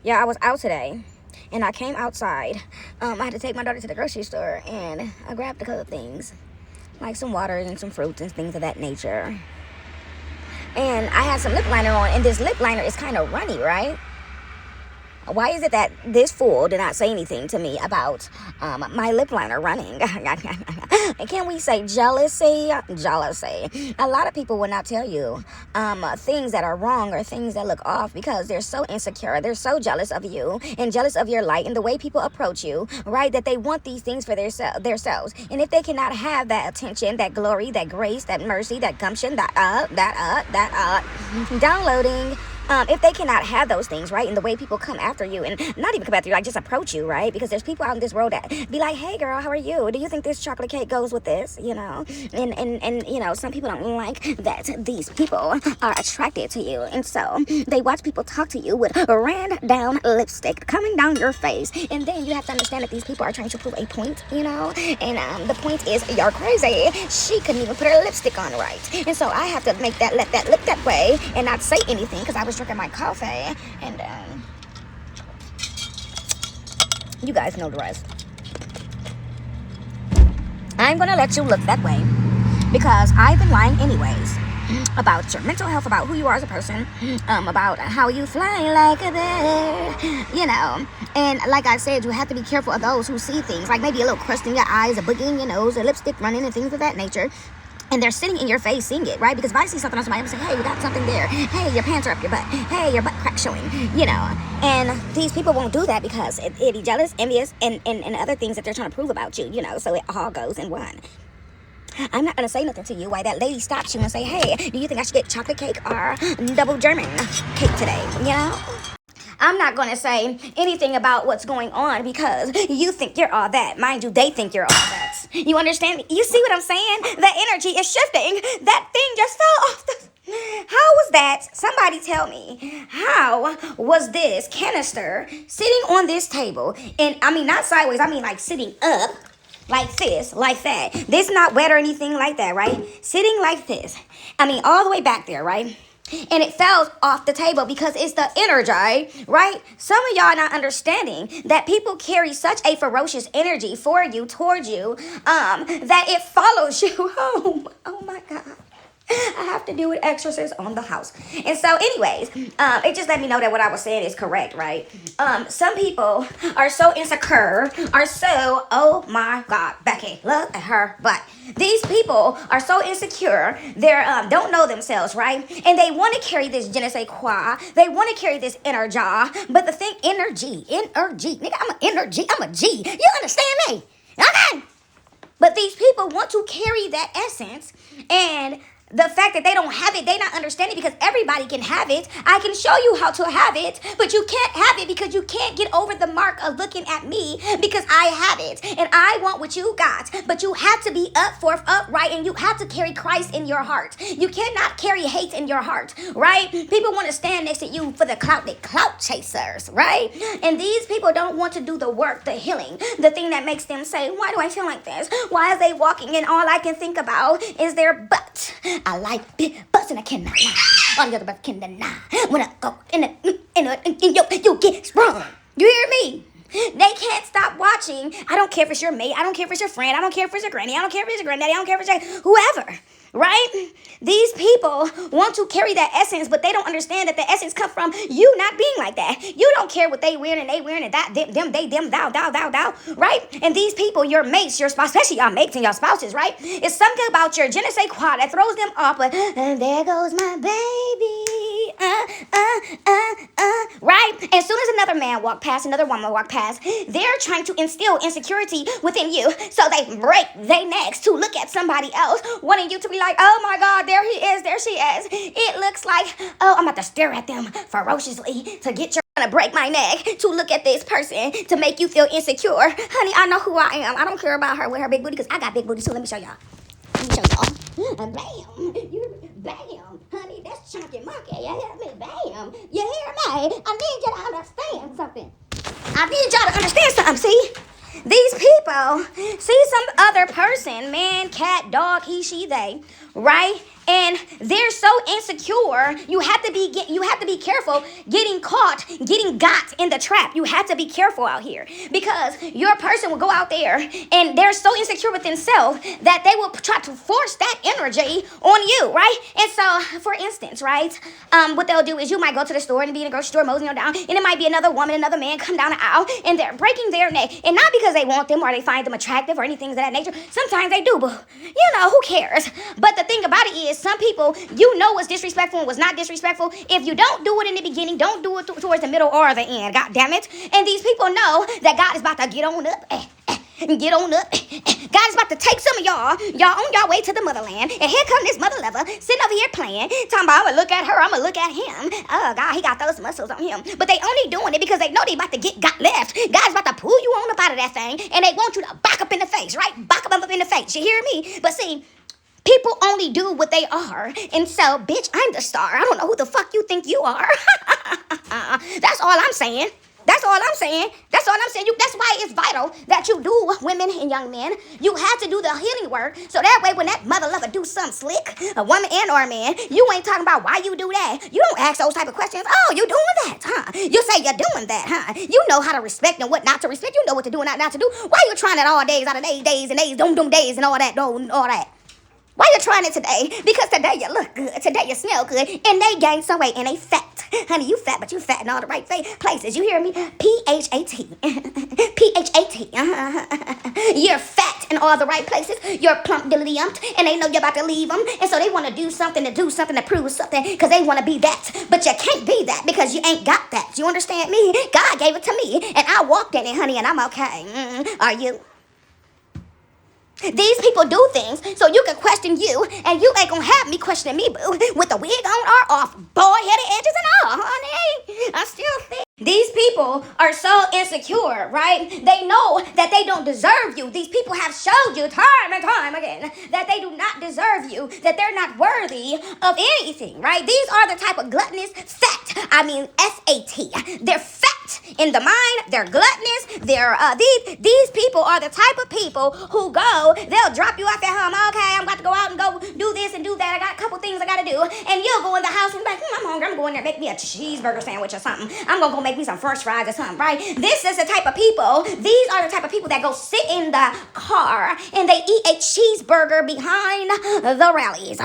Yeah, I was out today, and I came outside. I had to take my daughter to the grocery store, and I grabbed a couple of things, like some water and some fruits and things of that nature. And I had some lip liner on, and this lip liner is kind of runny, right? Why is it that this fool did not say anything to me about my lip liner running? Can we say jealousy? Jealousy. A lot of people will not tell you things that are wrong or things that look off because they're so insecure. They're so jealous of you and jealous of your light and the way people approach you, right? That they want these things for themselves. And if they cannot have that attention, that glory, that grace, that mercy, that gumption, downloading. If they cannot have those things, right, and the way people come after you, and not even come after you, like just approach you, right, because there's people out in this world that be like, hey girl, how are you? Do you think this chocolate cake goes with this? You know, and you know, some people don't like that these people are attracted to you, and so they watch people talk to you with ran down lipstick coming down your face, and then you have to understand that these people are trying to prove a point, you know, and the point is you're crazy. She couldn't even put her lipstick on right, and so I have to make that, let that look that way, and not say anything because I was drinking my coffee, and you guys know the rest. I'm gonna let you look that way because I've been lying anyways about your mental health, about who you are as a person, about how you fly like a bird, you know. And like I said, you have to be careful of those who see things like maybe a little crust in your eyes, a boogie in your nose, a lipstick running, and things of that nature. And they're sitting in your face seeing it, right? Because if I see something on somebody, I'm saying, hey, you got something there. Hey, your pants are up your butt. Hey, your butt crack showing, you know. And these people won't do that because it'd be jealous, envious, and other things that they're trying to prove about you, you know. So it all goes in one. I'm not going to say nothing to you. Why that lady stops you and say, hey, do you think I should get chocolate cake or double German cake today, you know? I'm not going to say anything about what's going on because you think you're all that. Mind you, they think you're all that. You understand me? You see what I'm saying? The energy is shifting. That thing just fell off the... How was that? Somebody tell me. How was this canister sitting on this table? And I mean, not sideways. I mean, like sitting up. Like this, like that. This not wet or anything like that, right? Sitting like this. I mean, all the way back there, right? And it fell off the table because it's the energy, right? Some of y'all not understanding that people carry such a ferocious energy for you, towards you, that it follows you home. Oh my God. I have to do an exorcist on the house. And so anyways, it just let me know that what I was saying is correct, right? Some people are so insecure, are so, oh my God, Becky, look at her butt. These people are so insecure, they're don't know themselves, right? And they want to carry this je ne sais quoi. They want to carry this energy. But the thing, energy, nigga, I'm an energy, I'm a G. You understand me? Okay? But these people want to carry that essence, and the fact that they don't have it, they not understanding because everybody can have it. I can show you how to have it, but you can't have it because you can't get over the mark of looking at me because I have it. And I want what you got, but you have to be upright, and you have to carry Christ in your heart. You cannot carry hate in your heart, right? People want to stand next to you for the clout, they clout chasers, right? And these people don't want to do the work, the healing, the thing that makes them say, why do I feel like this? Why are they walking and all I can think about is their butt? I like big butts and I cannot lie. All the other butts can deny. When I go in you get sprung. You hear me? They can't stop watching. I don't care if it's your mate. I don't care if it's your friend. I don't care if it's your granny. I don't care if it's your granddaddy. I don't care if it's your whoever. Right? These people want to carry that essence, but they don't understand that the essence comes from you not being like that. You don't care what they wearing and that, them, they, them, thou, right? And these people, your mates, your spouse, especially your mates and your spouses, right? It's something about your je ne sais quoi that throws them off, but there goes my baby, right? As soon as another man walk past, another woman walk past, they're trying to instill insecurity within you, so they break their necks to look at somebody else, wanting you to be like, oh my God, there he is, there she is. It looks like, oh, I'm about to stare at them ferociously to get your to break my neck to look at this person to make you feel insecure. Honey, I know who I am. I don't care about her with her big booty because I got big booty too. Let me show y'all. And bam, bam, honey, that's chunky monkey. You hear me? Bam, you hear me? I need you to understand something. See, these people see some other person, man, cat, dog, he, she, they, right? And they're so insecure. You have to be careful getting caught, getting got in the trap. You have to be careful out here because your person will go out there and they're so insecure with themselves that they will try to force that energy on you, right? And so, for instance, right, what they'll do is you might go to the store and be in a grocery store moseying down, and it might be another woman, another man come down the aisle, and they're breaking their neck, and not because they want them or they find them attractive or anything of that nature. Sometimes they do, but who cares? But the thing about it is, some people, was disrespectful and was not disrespectful. If you don't do it in the beginning, don't do it towards the middle or the end. God damn it. And these people know that God is about to get on up. Get on up. God is about to take some of y'all on your way to the motherland. And here come this mother lover sitting over here playing, talking about, I'm going to look at her, I'm going to look at him. Oh, God, he got those muscles on him. But they only doing it because they know they about to got left. God's about to pull you on up out of that thing, and they want you to back up in the face, right? Back up in the face. You hear me? But see, people only do what they are. And so, bitch, I'm the star. I don't know who the fuck you think you are. That's all I'm saying. That's all I'm saying. That's why it's vital that you do, women and young men. You have to do the healing work. So that way when that mother lover do something slick, a woman and or a man, you ain't talking about why you do that. You don't ask those type of questions. Oh, you doing that, huh? You say you're doing that, huh? You know how to respect and what not to respect. You know what to do and not to do. Why you trying it all days out of days and days, doom days and all that, all that? Why you trying it today? Because today you look good, today you smell good, and they gain some weight and they fat. Honey, you fat, but you fat in all the right places. You hear me? P-H-A-T. P-H-A-T. You're fat in all the right places. You're plump diddly-umped, and they know you're about to leave them, and so they want to do something to prove something, because they want to be that. But you can't be that because you ain't got that. You understand me? God gave it to me, and I walked in it, honey, and I'm okay. Are you? These people do things so you can question you, and you ain't gonna have me questioning me, boo, with the wig on or off, boy-headed edges and all, honey. I still think these people are so insecure, right? They know that they don't deserve you. These people have showed you time and time again that they do not deserve you, that they're not worthy of anything, right? These are the type of gluttonous fat. I mean, F-A-T. They're fat in the mind. They're gluttonous. They're these people are the type of people who they'll drop you off at home. Okay, I'm about to go out and go do this and do that. I got a couple things I gotta do, and you'll go in the house and be like, I'm hungry. I'm going there, make me a cheeseburger sandwich or something. I'm gonna go make me some French fries or something, right? This is the type of people. These are the type of people that go sit in the car and they eat a cheeseburger behind the rallies.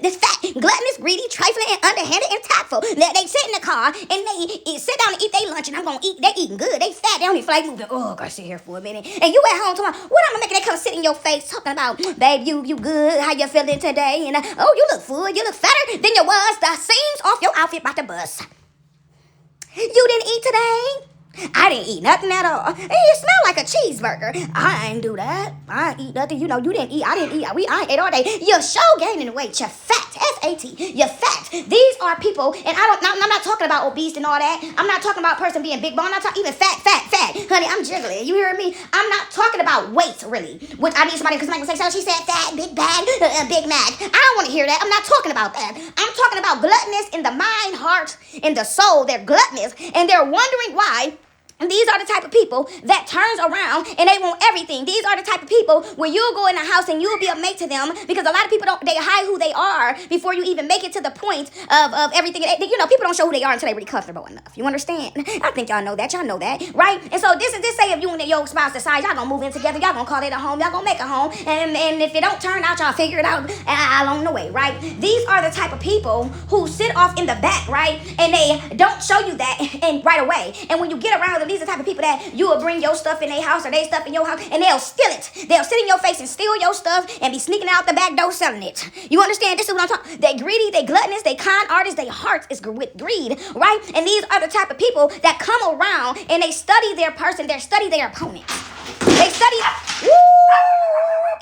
This fat, gluttonous, greedy, trifling, and underhanded and tactful. They sit in the car and they sit down and eat their lunch, and I'm gonna eat. They eating good. They fat. They don't even feel like moving. Oh, gotta sit here for a minute. And you at home tomorrow. What I'm gonna make it? They come sit in your face talking about, babe, you good? How you feeling today? And oh, you look full. You look fatter than you was. The seams off your outfit about to bust. You didn't eat today? I didn't eat nothing at all. Hey, it smelled like a cheeseburger. I ain't do that. I ain't eat nothing. You didn't eat. I didn't eat. I ain't ate all day. You're so gaining weight. You're fat. F-A-T. You're fat. These are people, and I'm not talking about obese and all that. I'm not talking about a person being big bone. I'm not talking even fat. Honey, I'm jiggly. You hear me? I'm not talking about weight, really. Which I need somebody, because somebody can say, so she said fat, big bag, Big Mac. I don't want to hear that. I'm not talking about that. I'm talking about gluttonous in the mind, heart, and the soul. They're gluttonous, and they're wondering why. And these are the type of people that turns around and they want everything. These are the type of people where you'll go in the house and you'll be a mate to them, because a lot of people they hide who they are before you even make it to the point of everything. People don't show who they are until they're really comfortable enough. You understand? I think y'all know that. Y'all know that, right? And so this say if you and your spouse decide y'all gonna move in together, y'all gonna call it a home, y'all gonna make a home, and if it don't turn out, y'all figure it out along the way, right? These are the type of people who sit off in the back, right? And they don't show you that and right away. And when you get around them, these are the type of people that you will bring your stuff in their house or their stuff in your house, and they'll steal it. They'll sit in your face and steal your stuff and be sneaking out the back door selling it. You understand? This is what I'm talking. They greedy, they gluttonous, they con artists, their heart is with greed, right? And these are the type of people that come around and they study their person, they study their opponent. They study. Woo!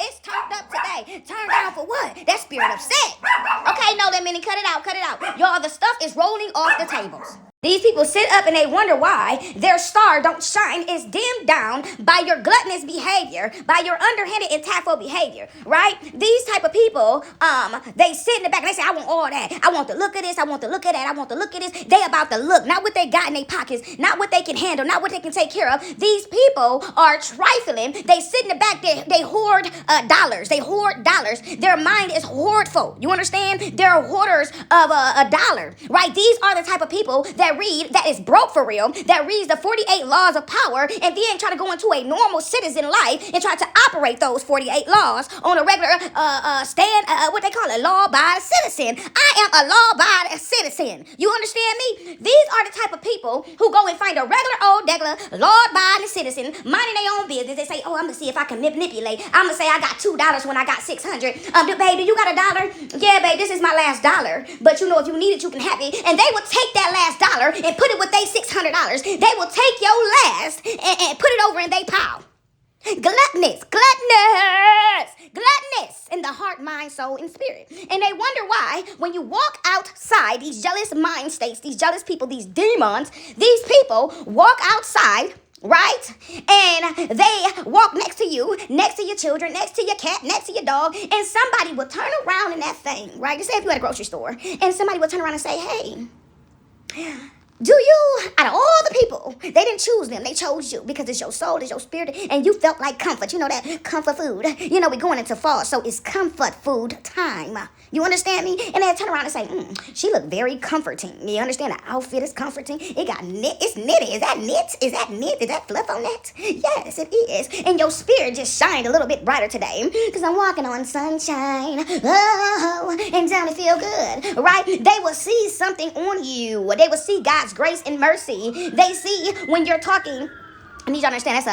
It's turned up today. Turned down for what? That spirit upset. Okay, no, that minute, cut it out. Y'all, the stuff is rolling off the tables. These people sit up and they wonder why their star don't shine is dimmed down by your gluttonous behavior, by your underhanded and tactful behavior, right? These type of people, they sit in the back and they say, I want all that. I want to look at this. I want to look at that. I want to look at this. They about to look, not what they got in their pockets, not what they can handle, not what they can take care of. These people are trifling. They sit in the back. They hoard dollars. They hoard dollars. Their mind is hoardful. You understand? They're hoarders of a dollar, right? These are the type of people that read, that is broke for real, that reads the 48 laws of power and then try to go into a normal citizen life and try to operate those 48 laws on a regular what they call it, law-abiding citizen. I am a law-abiding citizen. You understand me? These are the type of people who go and find a regular old degular law-abiding citizen minding their own business. They say, oh, I'm gonna see if I can manipulate. I'm gonna say I got $2 when I got 600. Baby, you got $1? Yeah, babe, this is my last dollar. But you know, if you need it, you can have it. And they will take that last dollar and put it with their $600. They will take your last and put it over in their pile. Gluttonous in the heart, mind, soul, and spirit. And they wonder why when you walk outside, these jealous mind states, these jealous people, these demons, these people walk outside, right? And they walk next to you, next to your children, next to your cat, next to your dog, and somebody will turn around in that thing, right? Just say if you're at a grocery store, and somebody will turn around and say, hey, do you, out of all the people, they didn't choose them, they chose you because it's your soul, it's your spirit, and you felt like comfort. You know that comfort food. You know, we're going into fall, so it's comfort food time. You understand me? And they turn around and say, she looked very comforting. You understand? The outfit is comforting. It got knit. It's knitted. Is that knit? Is that knit? Is that fluff on that? Yes, it is. And your spirit just shined a little bit brighter today because I'm walking on sunshine. Oh, and down to feel good, right? They will see something on you. They will see God's grace and mercy. They see when you're talking. I need you to understand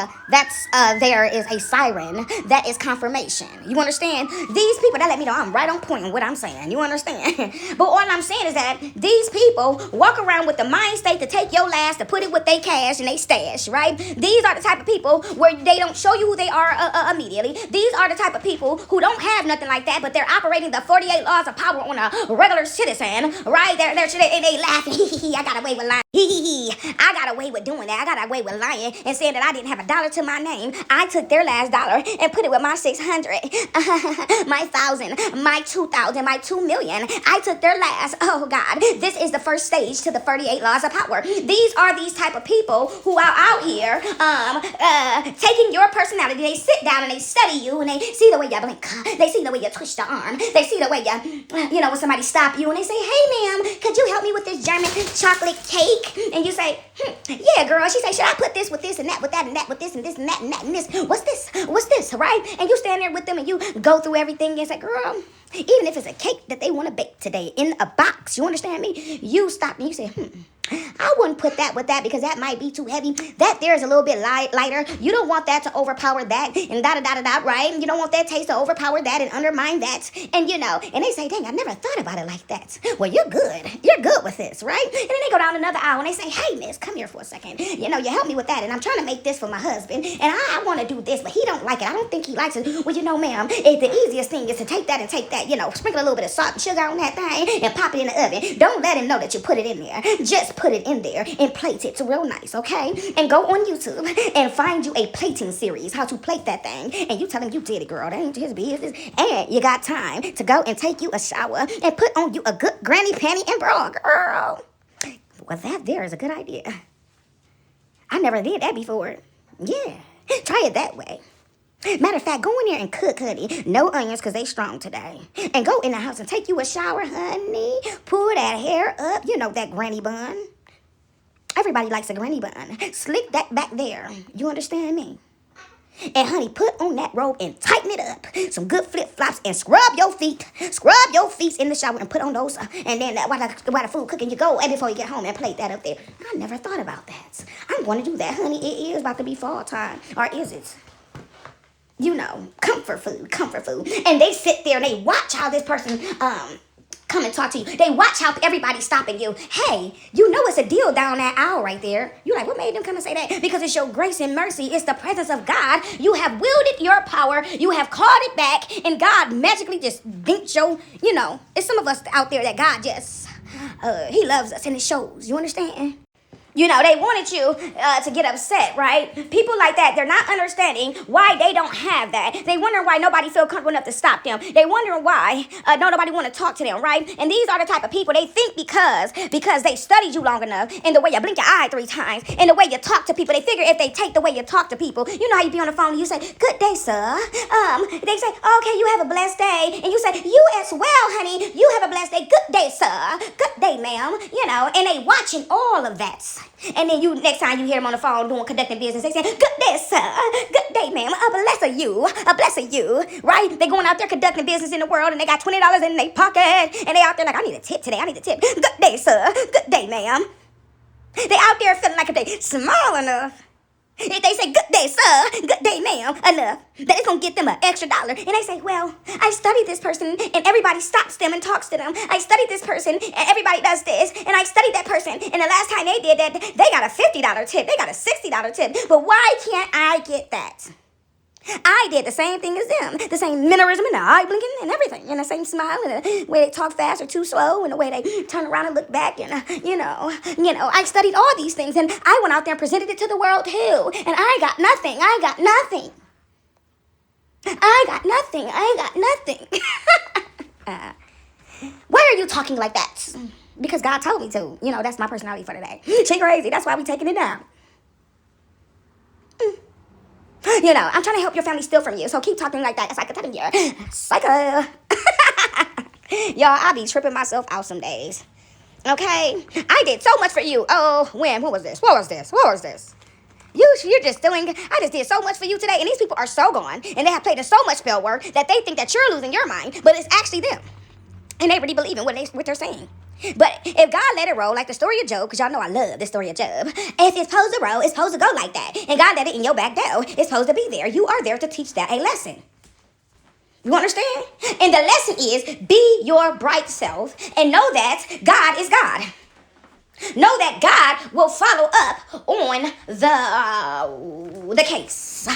there is a siren. That is confirmation. You understand? These people, that let me know I'm right on point in what I'm saying. You understand? But all I'm saying is that these people walk around with the mind state to take your last, to put it with their cash and they stash, right? These are the type of people where they don't show you who they are immediately. These are the type of people who don't have nothing like that, but they're operating the 48 laws of power on a regular citizen, right? They're and they laugh. I got away with lying. I got away with doing that. I got away with lying and saying that I didn't have $1 to my name. I took their last dollar and put it with my 600, my 1,000, my 2,000, my 2 million. I took their last. Oh God, this is the first stage to the 38 laws of power. These are these type of people who are out here taking your personality. They sit down and they study you and they see the way you blink. They see the way you twist your arm. They see the way when somebody stop you and they say, hey ma'am, could you help me with this German chocolate cake? And you say, yeah, girl. She say, should I put this with this and that with that and that with this and this and that and that and this? What's this, right? And you stand there with them and you go through everything and say, girl, even if it's a cake that they want to bake today in a box, you understand me? You stop and you say, I wouldn't put that with that because that might be too heavy. That there is a little bit lighter. You don't want that to overpower that and da-da-da-da-da, right? You don't want that taste to overpower that and undermine that. And and they say, dang, I never thought about it like that. Well, you're good. You're good with this, right? And then they go down another aisle and they say, hey, miss, come here for a second. You help me with that. And I'm trying to make this for my husband. And I want to do this, but he don't like it. I don't think he likes it. Well, ma'am, the easiest thing is to take that and take that, sprinkle a little bit of salt and sugar on that thing and pop it in the oven. Don't let him know that you put it in there. Just put it in there and plate it real nice, okay? And go on YouTube and find you a plating series, how to plate that thing. And you tell him you did it, girl. That ain't his business. And you got time to go and take you a shower and put on you a good granny panty and bra, girl. Well, that there is a good idea. I never did that before. Yeah, try it that way. Matter of fact, go in there and cook, honey. No onions because they strong today. And go in the house and take you a shower, honey. Pull that hair up. That granny bun. Everybody likes a granny bun. Slick that back there. You understand me? And honey, put on that robe and tighten it up. Some good flip-flops and scrub your feet. Scrub your feet in the shower and put on those. And then while the food cooking, you go and before you get home and plate that up there. I never thought about that. I'm going to do that, honey. It is about to be fall time. Or is it? Comfort food. And they sit there and they watch how this person come and talk to you. They watch how everybody's stopping you. Hey, it's a deal down that aisle right there. You're like, what made them come and say that? Because it's your grace and mercy. It's the presence of God. You have wielded your power. You have called it back. And God magically just dinked it's some of us out there that God just He loves us and it shows. You understand? You know, they wanted you to get upset, right? People like that, they're not understanding why they don't have that. They wonder why nobody feel comfortable enough to stop them. They wonder why nobody want to talk to them, right? And these are the type of people, they think because they studied you long enough, and the way you blink your eye 3 times, and the way you talk to people, they figure if they take the way you talk to people, you know how you be on the phone and you say, good day, sir. They say, okay, you have a blessed day. And you say, you as well, honey. You have a blessed day. Good day, sir. Good day, ma'am. You know, and they watching all of that. And then you, next time you hear them on the phone doing conducting business, they say, good day, sir. Good day, ma'am. A bless of you. A bless of you. Right? They going out there conducting business in the world and they got $20 in their pocket. And they out there like, I need a tip today. I need a tip. Good day, sir. Good day, ma'am. They out there feeling like if they small enough. If they say, good day, sir, good day, ma'am, enough, that it's going to get them an extra $1. And they say, well, I studied this person, and everybody stops them and talks to them. I studied this person, and everybody does this, and I studied that person, and the last time they did that, they got a $50 tip, they got a $60 tip. But why can't I get that? I did the same thing as them, the same mannerism and the eye blinking and everything, and the same smile and the way they talk fast or too slow and the way they turn around and look back and, you know, I studied all these things and I went out there and presented it to the world too, and I got nothing. I got nothing. Why are you talking like that? Because God told me to. You know, that's my personality for today. She crazy. That's why we taking it down. You know, I'm trying to help your family steal from you, so keep talking like that. It's like a telling you. Psycho. Y'all, I be tripping myself out some days. Okay? I did so much for you. Oh, when? What was this? You're just doing, I just did so much for you today. And these people are so gone, and they have played in so much spell work that they think that you're losing your mind, but it's actually them. And they really believe in what they're saying. But if God let it roll, like the story of Job, because y'all know I love the story of Job. If it's supposed to roll, it's supposed to go like that. And God let it in your back door. It's supposed to be there. You are there to teach that a lesson. You understand? And the lesson is be your bright self and know that God is God. Know that God will follow up on the case.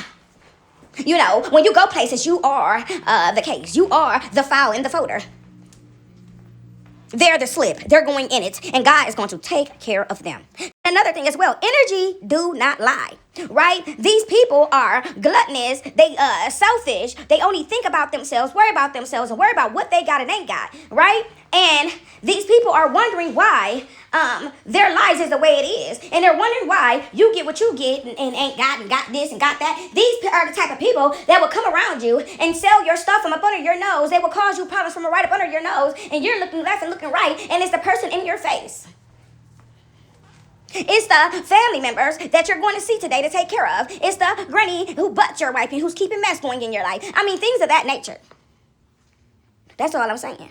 You know, when you go places, you are the case. You are the file in the folder. They're the slip. They're going in it. And God is going to take care of them. Another thing as well, energy do not lie, right? These people are gluttonous. They selfish. They only think about themselves, worry about themselves, and worry about what they got and ain't got, right? And these people are wondering why their lives is the way it is. And they're wondering why you get what you get and ain't got and got this and got that. These are the type of people that will come around you and sell your stuff from up under your nose. They will cause you problems from right up under your nose. And you're looking left and looking right. And it's the person in your face. It's the family members that you're going to see today to take care of. It's the granny who butt you're wiping, who's keeping mess going in your life. I mean, things of that nature. That's all I'm saying.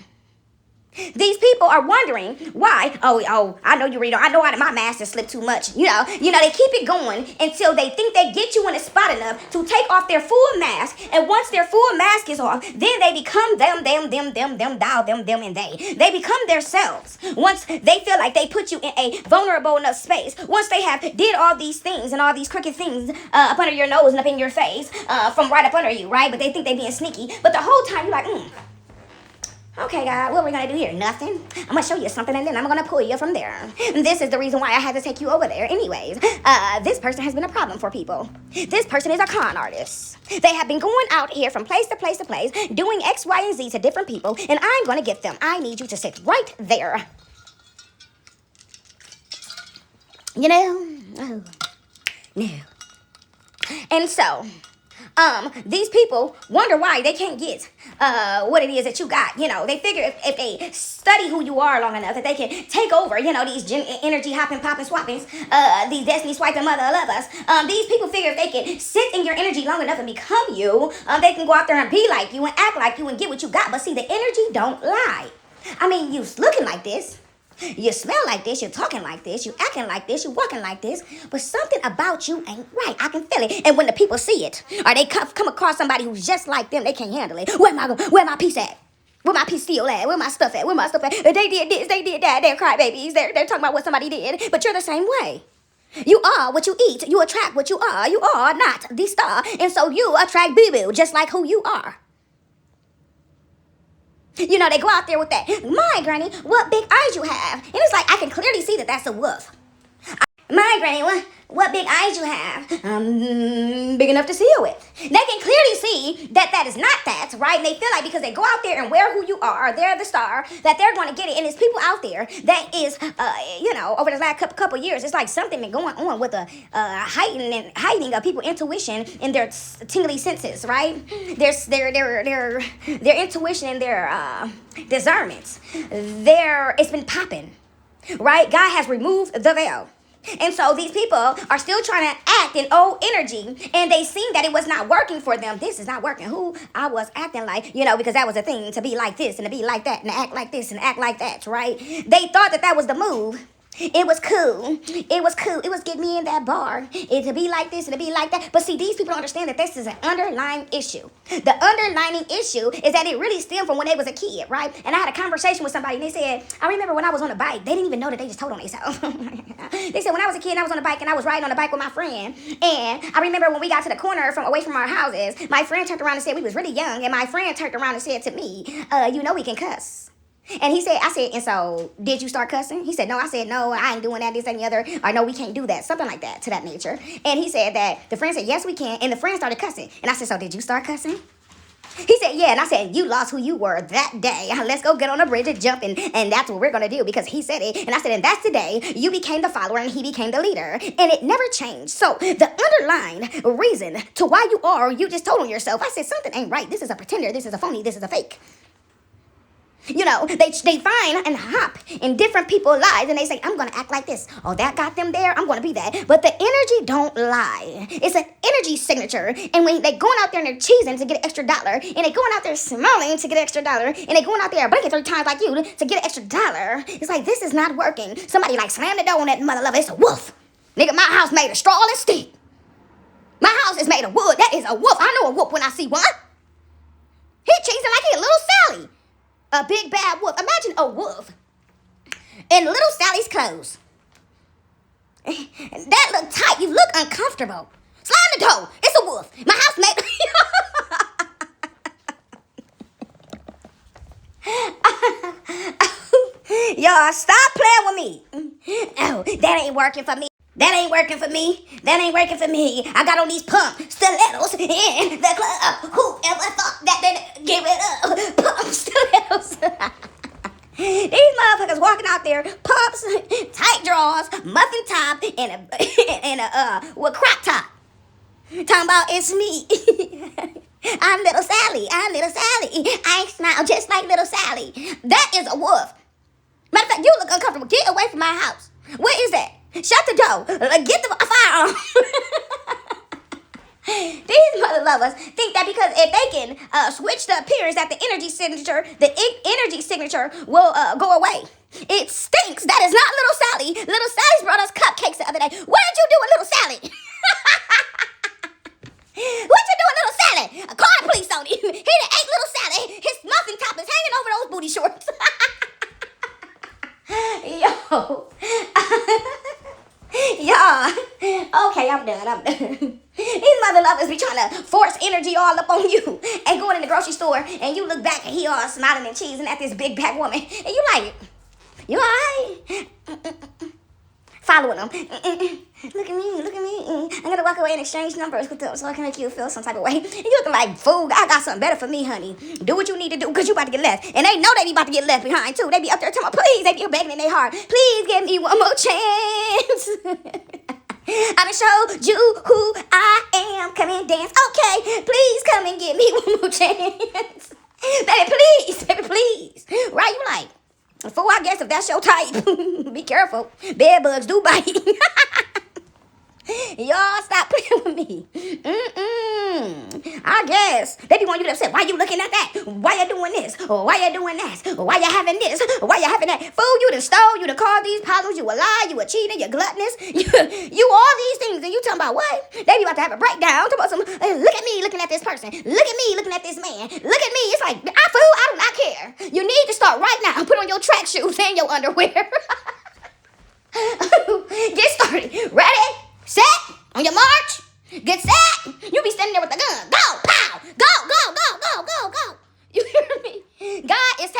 These people are wondering why. Oh, I know you read. I know my master slipped too much. You know, they keep it going until they think they get you in a spot enough to take off their full mask. And once their full mask is off, then they become them, and they. They become themselves. Once they feel like they put you in a vulnerable enough space. Once they have did all these things and all these crooked things up under your nose and up in your face from right up under you, right? But they think they being sneaky. But the whole time you're like, okay, God, what are we going to do here? Nothing. I'm going to show you something, and then I'm going to pull you from there. And this is the reason why I had to take you over there. Anyways, this person has been a problem for people. This person is a con artist. They have been going out here from place to place to place, doing X, Y, and Z to different people, and I'm going to get them. I need you to sit right there. You know? Oh, no. And so... these people wonder why they can't get what it is that you got. You know, they figure if they study who you are long enough that they can take over, you know, these energy hopping, popping, swappings, these destiny swiping mother of us. These people figure if they can sit in your energy long enough and become you, they can go out there and be like you and act like you and get what you got. But see, the energy don't lie. I mean, you looking like this. You smell like this, you're talking like this, you acting like this, you walking like this, but something about you ain't right. I can feel it. And when the people see it, or they come across somebody who's just like them, they can't handle it. Where my piece at? Where my piece still at? Where my stuff at? Where my stuff at? They did this, they did that. They're crybabies. They're talking about what somebody did, but you're the same way. You are what you eat. You attract what you are. You are not the star. And so you attract boo-boo, just like who you are. You know, they go out there with that. My granny, what big eyes you have. And it's like, I can clearly see that that's a wolf. My granny, what big eyes you have. Big enough to see you with. They can clearly see that that is not that, right? And they feel like because they go out there and wear who you are, they're the star, that they're going to get it. And there's people out there that is, over the last couple years, it's like something been going on with a heightening of people's intuition in their tingly senses, right? Their intuition and their discernments. It's been popping, right? God has removed the veil. And so these people are still trying to act in old energy, and they seen that it was not working for them. This is not working. Who I was acting like, because that was a thing, to be like this and to be like that and to act like this and act like that, right? They thought that that was the move. It was cool. It was cool. It was getting me in that bar. It to be like this and to be like that. But see, these people don't understand that this is an underlying issue. The underlying issue is that it really stemmed from when they was a kid, right? And I had a conversation with somebody, and they said, I remember when I was on a bike. They didn't even know that they just told on themselves. They said when I was a kid, I was on a bike, and I was riding on a bike with my friend. And I remember when we got to the corner away from our houses, my friend turned around and said, we was really young, and my friend turned around and said to me, we can cuss. And I said, and so did you start cussing? He said, no. I said, no, I ain't doing that, this and the other. Or no, we can't do that. Something like that, to that nature. And he said that the friend said, yes, we can. And the friend started cussing. And I said, so did you start cussing? He said, yeah. And I said, you lost who you were that day. Let's go get on a bridge and jump. And that's what we're going to do because he said it. And I said, and that's the day you became the follower and he became the leader. And it never changed. So the underlying reason to why you just told on yourself. I said, something ain't right. This is a pretender. This is a phony. This is a fake. They find and hop in different people's lives and they say, I'm going to act like this. Oh, that got them there. I'm going to be that. But the energy don't lie. It's an energy signature. And when they going out there and they're cheesing to get an extra dollar, and they going out there smiling to get an extra dollar, and they going out there blinking 3 times like you to get an extra dollar, it's like, this is not working. Somebody slam the door on that mother lover. It's a wolf. Nigga, my house made of straw and stick. My house is made of wood. That is a wolf. I know a wolf when I see one. He cheesing like he a little Sally. A big bad wolf. Imagine a wolf in little Sally's clothes. That look tight. You look uncomfortable. Slam the door. It's a wolf. My house made... Y'all, stop playing with me. Oh, that ain't working for me. That ain't working for me. That ain't working for me. I got on these pump stilettos in the club. Whoever thought that they'd get rid of pump stilettos? These motherfuckers walking out there, pumps, tight drawers, muffin top, and a crop top. Talking about it's me. I'm little Sally. I smile just like little Sally. That is a wolf. Matter of fact, you look uncomfortable. Get away from my house. What is that? Shut the door. Get the firearm. These mother lovers think that because if they can switch the appearance that the energy signature will go away. It stinks. That is not little Sally. Little Sally's brought us cupcakes the other day. What did you do with little Sally? What you doing, little Sally? Call the police on you. He done ate little Sally. His muffin top is hanging over those booty shorts. Yo. Y'all, okay, I'm done. These mother lovers be trying to force energy all up on you and going in the grocery store and you look back and he all smiling and cheesing at this big back woman and you like, you all right? Following them. Look at me. I'm gonna walk away and exchange numbers with them so I can make you feel some type of way. And you looking like, fool, I got something better for me, honey. Do what you need to do because you about to get left. And they know they be about to get left behind too. They be up there telling me, please, they be begging in their heart. Please give me one more chance. I done showed you who I am. Come and dance. Okay, please come and give me one more chance. Baby, please. Right, you like, fool, I guess if that's your type, be careful. Bed bugs do bite. Y'all stop playing with me. I guess they be wanting you to upset. Why you looking at that? Why you doing this? Why you doing that? Why you having this? Why you having that? Fool, you done stole, you done caused these problems, you a lie, you a cheater, you gluttonous, you all these things, and you talking about what? They be about to have a breakdown, talking about some, look at me looking at this person, look at me looking at this man, look at me, it's like, fool, I do not care. You need to start right now, put on your track shoes and your underwear. Get started. Ready? Set. On your march. Get set. You be standing there with the gun. Go. Pow. Go. You hear me? God is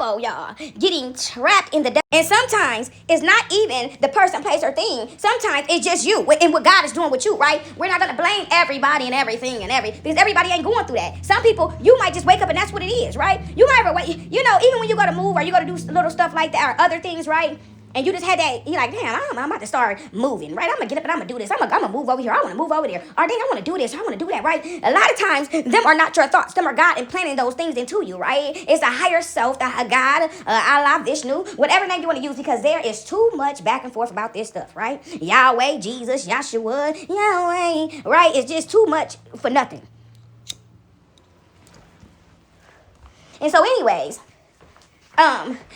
for, y'all. Getting trapped in the devil. And sometimes it's not even the person, place, or thing. Sometimes it's just you and what God is doing with you, right? We're not going to blame everybody and everything because everybody ain't going through that. Some people, you might just wake up and that's what it is, right? You might ever wait. You know, even when you go to move or you go to do little stuff like that or other things, right? And you just had that, you're like, damn, I'm about to start moving, right? I'm going to get up and I'm going to do this. I'm going to move over here. I want to move over there. Or dang, I want to do this. I want to do that, right? A lot of times, them are not your thoughts. Them are God implanting those things into you, right? It's a higher self, a God, Allah, Vishnu, whatever name you want to use, because there is too much back and forth about this stuff, right? Yahweh, Jesus, Yahshua, Yahweh, right? It's just too much for nothing. And so anyways,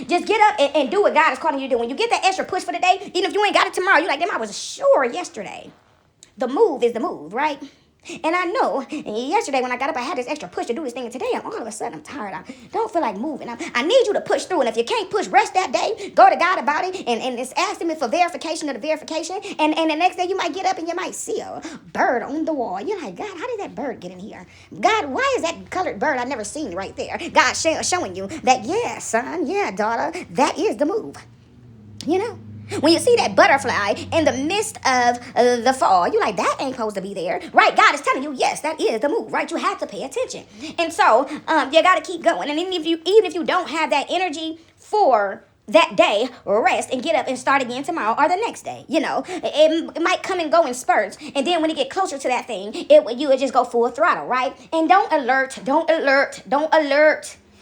just get up and do what God is calling you to do. When you get that extra push for the day, even if you ain't got it tomorrow, you're like, damn, I was sure yesterday. The move is the move, right? And I know yesterday when I got up, I had this extra push to do this thing. And today, all of a sudden, I'm tired. I don't feel like moving. I need you to push through. And if you can't push, rest that day. Go to God about it. And it's asking him for verification of the verification. And the next day, you might get up and you might see a bird on the wall. You're like, God, how did that bird get in here? God, why is that colored bird I've never seen right there? God showing you that, yeah, son, yeah, daughter, that is the move. You know? When you see that butterfly in the midst of the fall, you're like, that ain't supposed to be there, right? God is telling you, yes, that is the move, right? You have to pay attention. And so you got to keep going. And even if you don't have that energy for that day, rest and get up and start again tomorrow or the next day. You know, it might come and go in spurts. And then when you get closer to that thing, you would just go full throttle, right? And don't alert.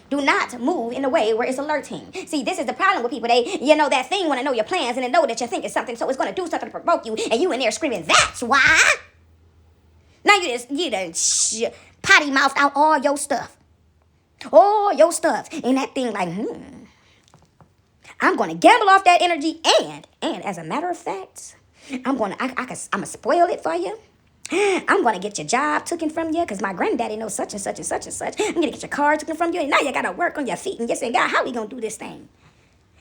Do not move in a way where it's alerting. See, this is the problem with people. That thing want to know your plans and they know that you think it's something, so it's going to do something to provoke you, and you in there screaming, that's why. Now you potty mouthed out all your stuff. And that thing like, I'm going to gamble off that energy, and as a matter of fact, I'm going to spoil it for you. I'm going to get your job taken from you because my granddaddy knows such and such and such and such. I'm going to get your car taken from you, and now you got to work on your feet and you're saying, God, how we going to do this thing?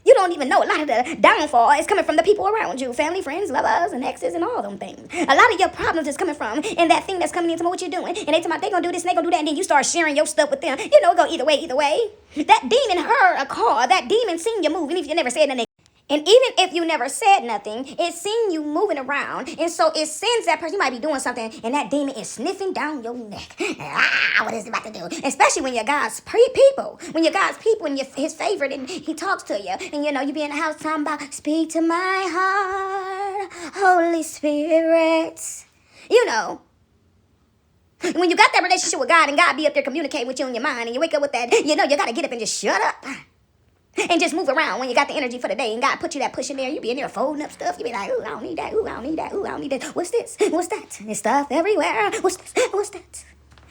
You don't even know. A lot of the downfall is coming from the people around you, family, friends, lovers, and exes, and all them things. A lot of your problems is coming from in that thing that's coming into what you're doing. And they talking about they going to do this and they going to do that, and then you start sharing your stuff with them. You know, it go either way. That demon heard a call. That demon seen you move, and if you never said anything. And even if you never said nothing, it's seen you moving around. And so it sends that person, you might be doing something, and that demon is sniffing down your neck. What is it about to do? Especially when you're God's people. When you're God's people and you're his favorite and he talks to you. And you be in the house talking about, speak to my heart, Holy Spirit. When you got that relationship with God and God be up there communicating with you in your mind and you wake up with that, you got to get up and just shut up. And just move around when you got the energy for the day and God put you that push in there. You be in there folding up stuff. You be like, ooh, I don't need that. Ooh, I don't need that. Ooh, I don't need that. What's this? What's that? There's stuff everywhere. What's this? What's that?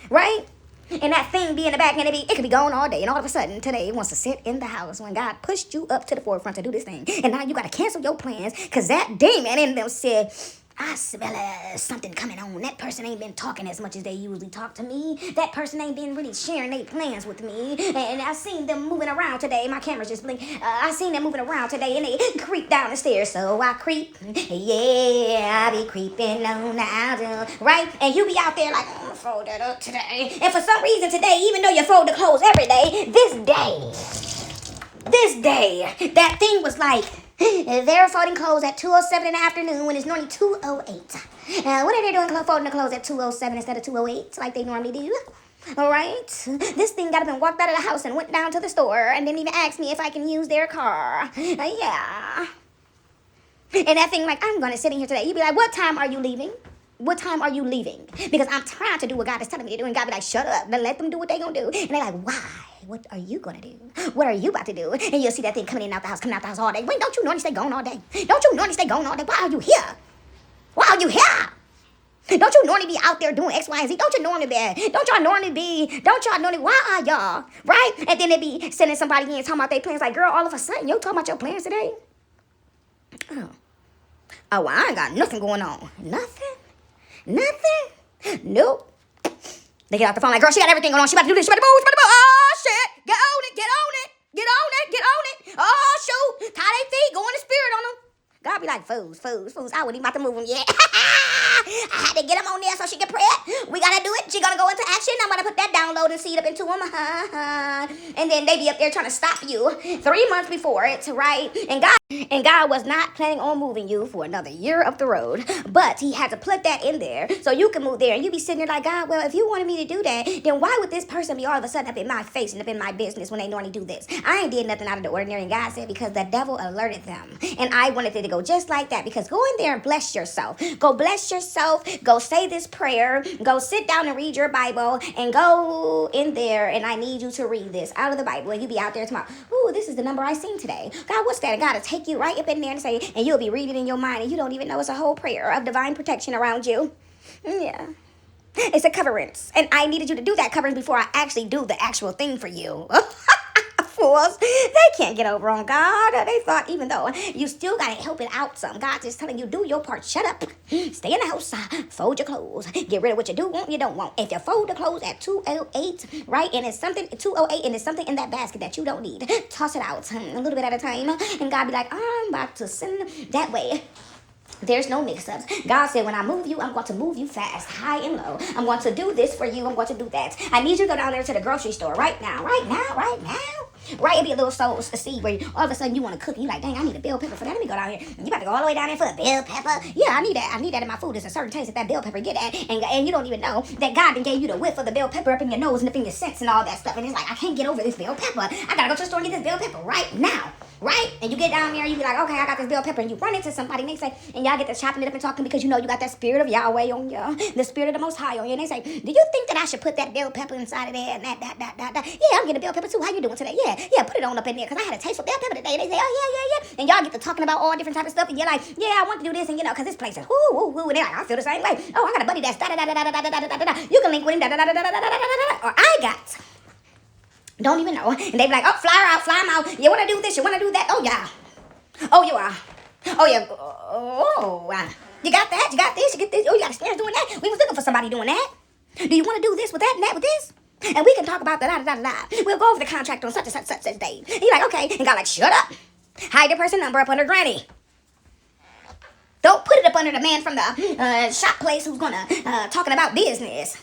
Right? And that thing be in the back and it could be gone all day. And all of a sudden, today, it wants to sit in the house when God pushed you up to the forefront to do this thing. And now you got to cancel your plans because that demon in them said, I smell something coming on. That person ain't been talking as much as they usually talk to me. That person ain't been really sharing their plans with me. And I seen them moving around today. My camera's just blink. I seen them moving around today and they creep down the stairs. So I creep. Yeah, I be creeping on out. Right? And you be out there like, I'm gonna fold that up today. And for some reason today, even though you fold the clothes every day, this day, that thing was like, they're folding clothes at 2:07 in the afternoon when it's normally 2:08. What are they doing folding the clothes at 2:07 instead of 2:08 like they normally do? All right. This thing got up and walked out of the house and went down to the store and didn't even ask me if I can use their car. Yeah. And that thing like, I'm going to sit in here today. You'd be like, what time are you leaving? What time are you leaving? Because I'm trying to do what God is telling me to do. And God be like, shut up. Then let them do what they going to do. And they're like, why? What are you going to do? What are you about to do? And you'll see that thing coming in and out the house, all day. Wait, don't you normally stay gone all day? Don't you normally stay gone all day? Why are you here? Why are you here? Don't you normally be out there doing X, Y, and Z? Don't y'all normally, why are y'all, right? And then they be sending somebody in talking about their plans. Like, girl, all of a sudden, you talking about your plans today? Oh, well, I ain't got nothing going on. Nothing? Nope. They get out the phone like, girl, she got everything going on. She about to do this, she about to move. Oh, shit. Get on it. Oh, shoot. Tie their feet. Go in the spirit on them. God be like, fools. I wasn't even about to move them yet. I had to get them on there so she can pray it. We gotta do it. She gonna go into action. I'm gonna put that downloading seed up into them. And then they be up there trying to stop you 3 months before it, right? And God was not planning on moving you for another year up the road. But he had to put that in there so you can move there. And you be sitting there like, God, well, if you wanted me to do that, then why would this person be all of a sudden up in my face and up in my business when they normally do this? I ain't did nothing out of the ordinary. And God said, because the devil alerted them. And I wanted it to go just like that. Because go in there and bless yourself. Go bless yourself. Go say this prayer. Go sit down and read your Bible. And go in there. And I need you to read this out of the Bible. And you be out there tomorrow. Ooh, this is the number I seen today. God, what's that? And God will take you right up in there and say, and you'll be reading in your mind. And you don't even know it's a whole prayer of divine protection around you. Yeah. It's a coverance. And I needed you to do that coverance before I actually do the actual thing for you. Fools. They can't get over on God. They thought even though you still got to help it out some. God's just telling you, do your part. Shut up. Stay in the house. Fold your clothes. Get rid of what you do want, you don't want. If you fold the clothes at 208, right, and it's something, 208, and it's something in that basket that you don't need, toss it out a little bit at a time. And God be like, I'm about to send that way. There's no mix-ups. God said, when I move you, I'm going to move you fast, high and low. I'm going to do this for you. I'm going to do that. I need you to go down there to the grocery store right now. Right? It'd be a little soul seed where all of a sudden you want to cook. And you're like, dang, I need a bell pepper for that. Let me go down here. You about to go all the way down there for a bell pepper? Yeah, I need that. I need that in my food. There's a certain taste that bell pepper get at. And you don't even know that God then gave you the whiff of the bell pepper up in your nose and up in your sense and all that stuff. And it's like, I can't get over this bell pepper. I got to go to the store and get this bell pepper right now. Right? And you get down there and you be like, okay, I got this bell pepper. And you run into somebody and they say, and y'all get to chopping it up and talking because you know you got that spirit of Yahweh on you, the spirit of the Most High on you. And they say, do you think that I should put that bell pepper inside of there and that? Yeah, I'm getting a bell pepper too. How you doing today? Yeah, put it on up in there because I had a taste of bell pepper today. And they say, oh, yeah. And y'all get to talking about all different type of stuff. And you're like, yeah, I want to do this. And you know, because this place is whoo. And they're like, I feel the same way. Oh, I got a buddy that's da. You can link with him da. Or I got. Don't even know. And they be like, oh, fly him out. You want to do this? You want to do that? Oh, yeah. Oh, you are. Oh, yeah. Oh, you got that? You got this? You get this? Oh, you got experience doing that? We was looking for somebody doing that. Do you want to do this with that and that with this? And we can talk about the da. We'll go over the contract on such and such day. And you're like, okay. And God like, shut up. Hide the person number up under granny. Don't put it up under the man from the shop place who's gonna talking about business.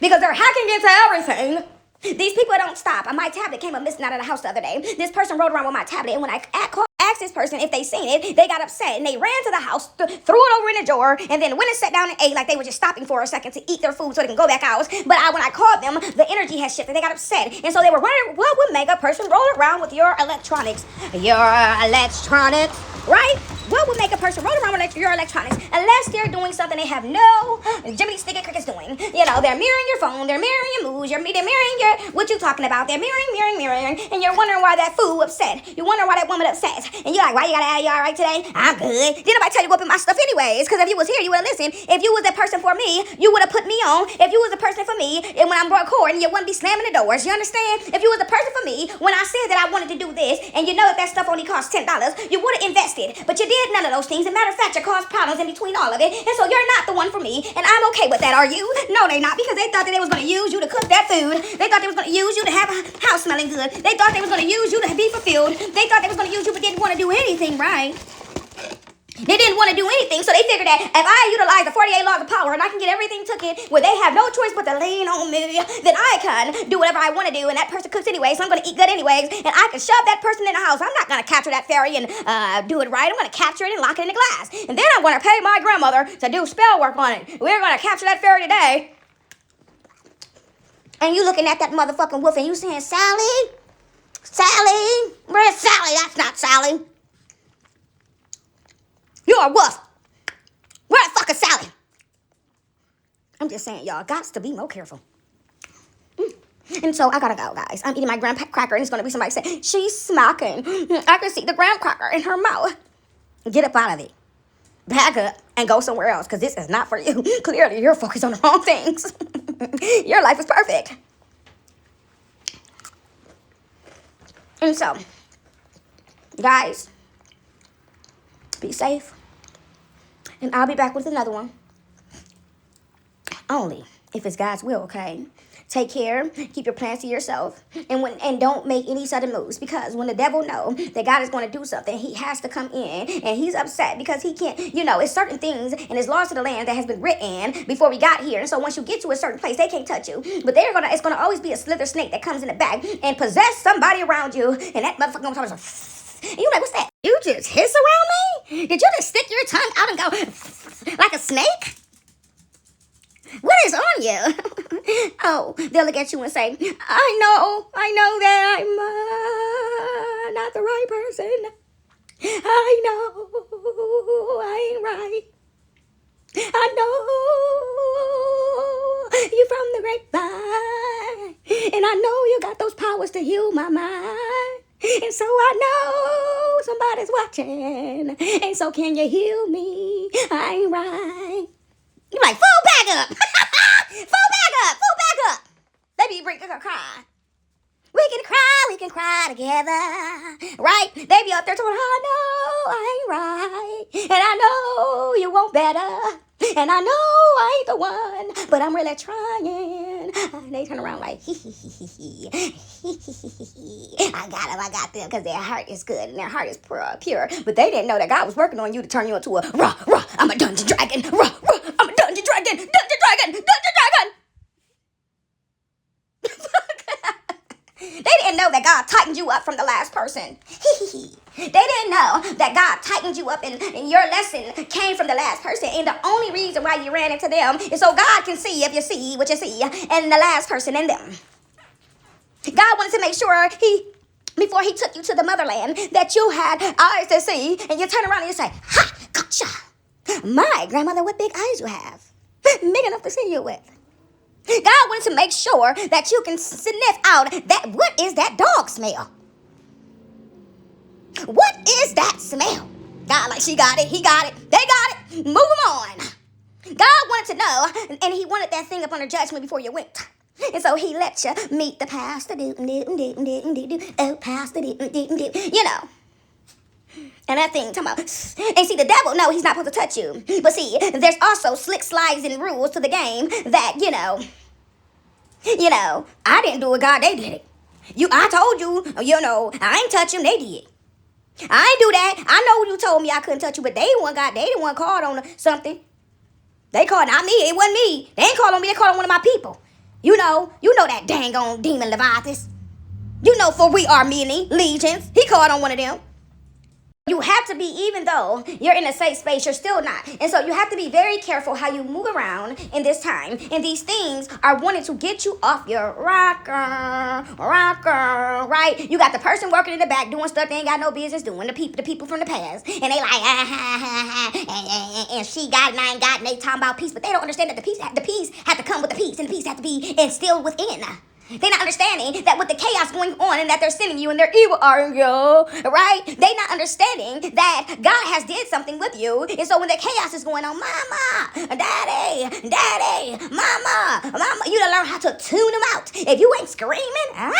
Because they're hacking into everything. These people don't stop. My tablet came up missing out of the house the other day. This person rode around with my tablet, and when I asked this person if they seen it, they got upset, and they ran to the house, threw it over in the drawer, and then went and sat down and ate like they were just stopping for a second to eat their food so they can go back out. But when I called them, the energy had shifted. They got upset, and so they were wondering what would make a person roll around with your electronics. Right? What would make a person roll around with your electronics unless they're doing something they have no Jiminy Sticket Crickets doing? You know, they're mirroring your phone, they're mirroring your moves, they're mirroring your what you talking about. They're mirroring, and you're wondering why that fool upset. You're wondering why that woman upset. And you're like, why you gotta you all right today? I'm good. Didn't nobody tell you up in my stuff anyways? Because if you was here, you would have listened. If you was that person for me, you would have put me on. If you was the person for me, and when I'm recording, you wouldn't be slamming the doors. You understand? If you was the person for me, when I said that I wanted to do this, and you know that stuff only costs $10, you would have invested. But you did none of those things. As a matter of fact, you caused problems in between all of it. And so you're not the one for me. And I'm okay with that, are you? No, they're not. Because they thought that they was going to use you to cook that food. They thought they was going to use you to have a house smelling good. They thought they was going to use you to be fulfilled. They thought they was going to use you but didn't want to do anything right. They didn't want to do anything, so they figured that if I utilize the 48 laws of power and I can get everything taken where they have no choice but to lean on me, then I can do whatever I want to do, and that person cooks anyway, so I'm going to eat good anyways, and I can shove that person in the house. I'm not going to capture that fairy and do it right. I'm going to capture it and lock it in the glass, and then I'm going to pay my grandmother to do spell work on it. We're going to capture that fairy today. And you looking at that motherfucking wolf and you saying, Sally? Where's Sally? That's not Sally. You're a wolf. Where the fuck is Sally? I'm just saying, y'all, got to be more careful. And so I gotta go, guys. I'm eating my graham cracker, and it's gonna be somebody saying, she's smacking. I can see the graham cracker in her mouth. Get up out of it. Back up and go somewhere else, because this is not for you. Clearly, you're focused on the wrong things. Your life is perfect. And so, guys, be safe. And I'll be back with another one. Only if it's God's will, okay? Take care. Keep your plans to yourself, and don't make any sudden moves, because when the devil know that God is going to do something, he has to come in, and he's upset because he can't. It's certain things and it's laws of the land that has been written before we got here, and so once you get to a certain place, they can't touch you. But it's gonna always be a slither snake that comes in the back and possess somebody around you, and that motherfucker gonna talk. And you're like, what's that? You just hiss around me? Did you just stick your tongue out and go like a snake? What is on you? Oh, they'll look at you and say, I know that I'm not the right person. I know I ain't right. I know you from the grapevine, and I know you got those powers to heal my mind. And so I know somebody's watching, and so can you heal me? I ain't right. You're like, fall back up. Fall back up. Baby, you bring a cry. We can cry together. Right? They be up there talking, I know I ain't right. And I know you want better. And I know I ain't the one, but I'm really trying. And they turn around like, I got them, because their heart is good and their heart is pure. But they didn't know that God was working on you to turn you into a I'm a dungeon dragon. I'm a dungeon dragon. They didn't know that God tightened you up from the last person. They didn't know that God tightened you up and your lesson came from the last person. And the only reason why you ran into them is so God can see if you see what you see and the last person in them. God wanted to make sure before he took you to the motherland, that you had eyes to see, and you turn around and you say, ha, gotcha. My grandmother, what big eyes you have. Big enough to see you with. God wanted to make sure that you can sniff out that, what is that dog smell? What is that smell? God, like, she got it, he got it, they got it, move them on. God wanted to know, and he wanted that thing up under judgment before you went. And so he let you meet the pastor, pastor, and that thing, talking about, and see, the devil, no, he's not supposed to touch you. But see, there's also slick slides and rules to the game that, I didn't do it, God, they did it. I told you, I ain't touch them, they did. I ain't do that. I know you told me I couldn't touch you, but they the one called on something. They called, not me, it wasn't me. They ain't called on me, they called on one of my people. You know that dang on demon Leviathan. For we are many legions. He called on one of them. You have to be, even though you're in a safe space, you're still not. And so you have to be very careful how you move around in this time. And these things are wanting to get you off your rocker, right? You got the person working in the back doing stuff they ain't got no business doing, the people from the past. And they like, and she got it and I ain't got it, and they talking about peace. But they don't understand that the peace had to come with the peace, and the peace had to be instilled within. They're not understanding that with the chaos going on and that they're sending you and they're evil are you, right? They're not understanding that God has did something with you. And so when the chaos is going on, mama, daddy, mama, you gotta learn how to tune them out. If you ain't screaming, talking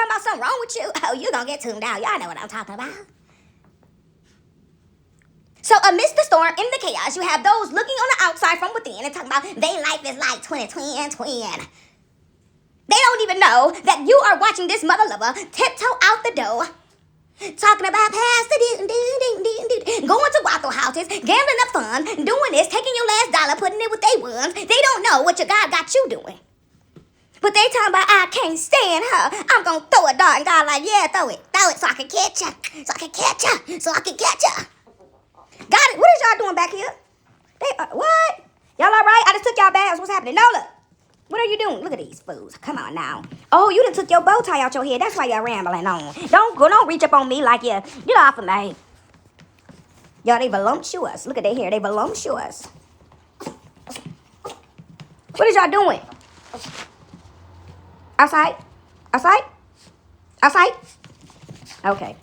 about something wrong with you, oh, you gonna get tuned out. Y'all know what I'm talking about. So amidst the storm, in the chaos, you have those looking on the outside from within and talking about they life is like twin. They don't even know that you are watching this mother lover tiptoe out the door, talking about pastor, going to Waffle houses, gambling up fun, doing this, taking your last dollar, putting it with they ones. They don't know what your God got you doing. But they talking about, I can't stand her. I'm going to throw a dart. And God like, yeah, throw it so I can catch you. Got it. What is y'all doing back here? What? Y'all all right? I just took y'all bags. What's happening? Nola. What are you doing? Look at these fools. Come on now. Oh, you done took your bow tie out your head. That's why you're rambling on. Don't reach up on me like you. Get off of me. Y'all, they voluptuous. Look at their hair. They voluptuous. What is y'all doing? Outside? Okay.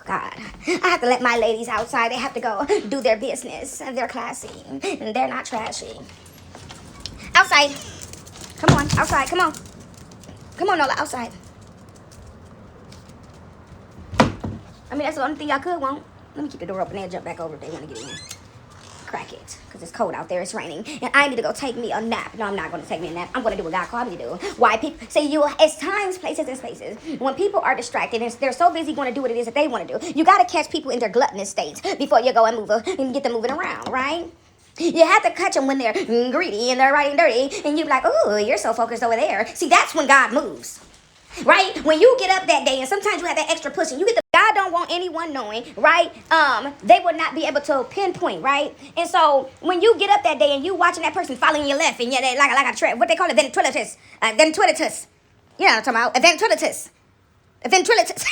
God, I have to let my ladies outside. They have to go do their business. They're classy. And they're not trashy. Outside. Come on, outside. Come on, Nola, outside. I mean, that's the only thing y'all could want. Let me keep the door open and jump back over if they want to get in. crack it because it's cold out there. It's raining. And I need to go take me a nap. No, I'm not going to take me a nap. I'm going to do what God called me to do. Why people say it's times, places, and spaces. When people are distracted and they're so busy going to do what it is that they want to do, you got to catch people in their gluttonous states before you go and get them moving around, right? You have to catch them when they're greedy and they're riding dirty, and you're like, oh, you're so focused over there. See, that's when God moves. Right? When you get up that day, and sometimes you have that extra push, and you get the God don't want anyone knowing, right? They would not be able to pinpoint, right? And so when you get up that day and you watching that person following your left, and they like a trap, what they call it, ventriloquist, ventriloquist. You know what I'm talking about? A ventriloquist. A ventriloquist.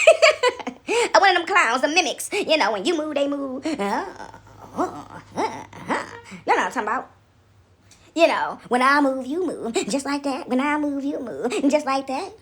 One of them clowns, the mimics. You know, when you move, they move. You know what I'm talking about? You know, when I move, you move. Just like that. When I move, you move. Just like that.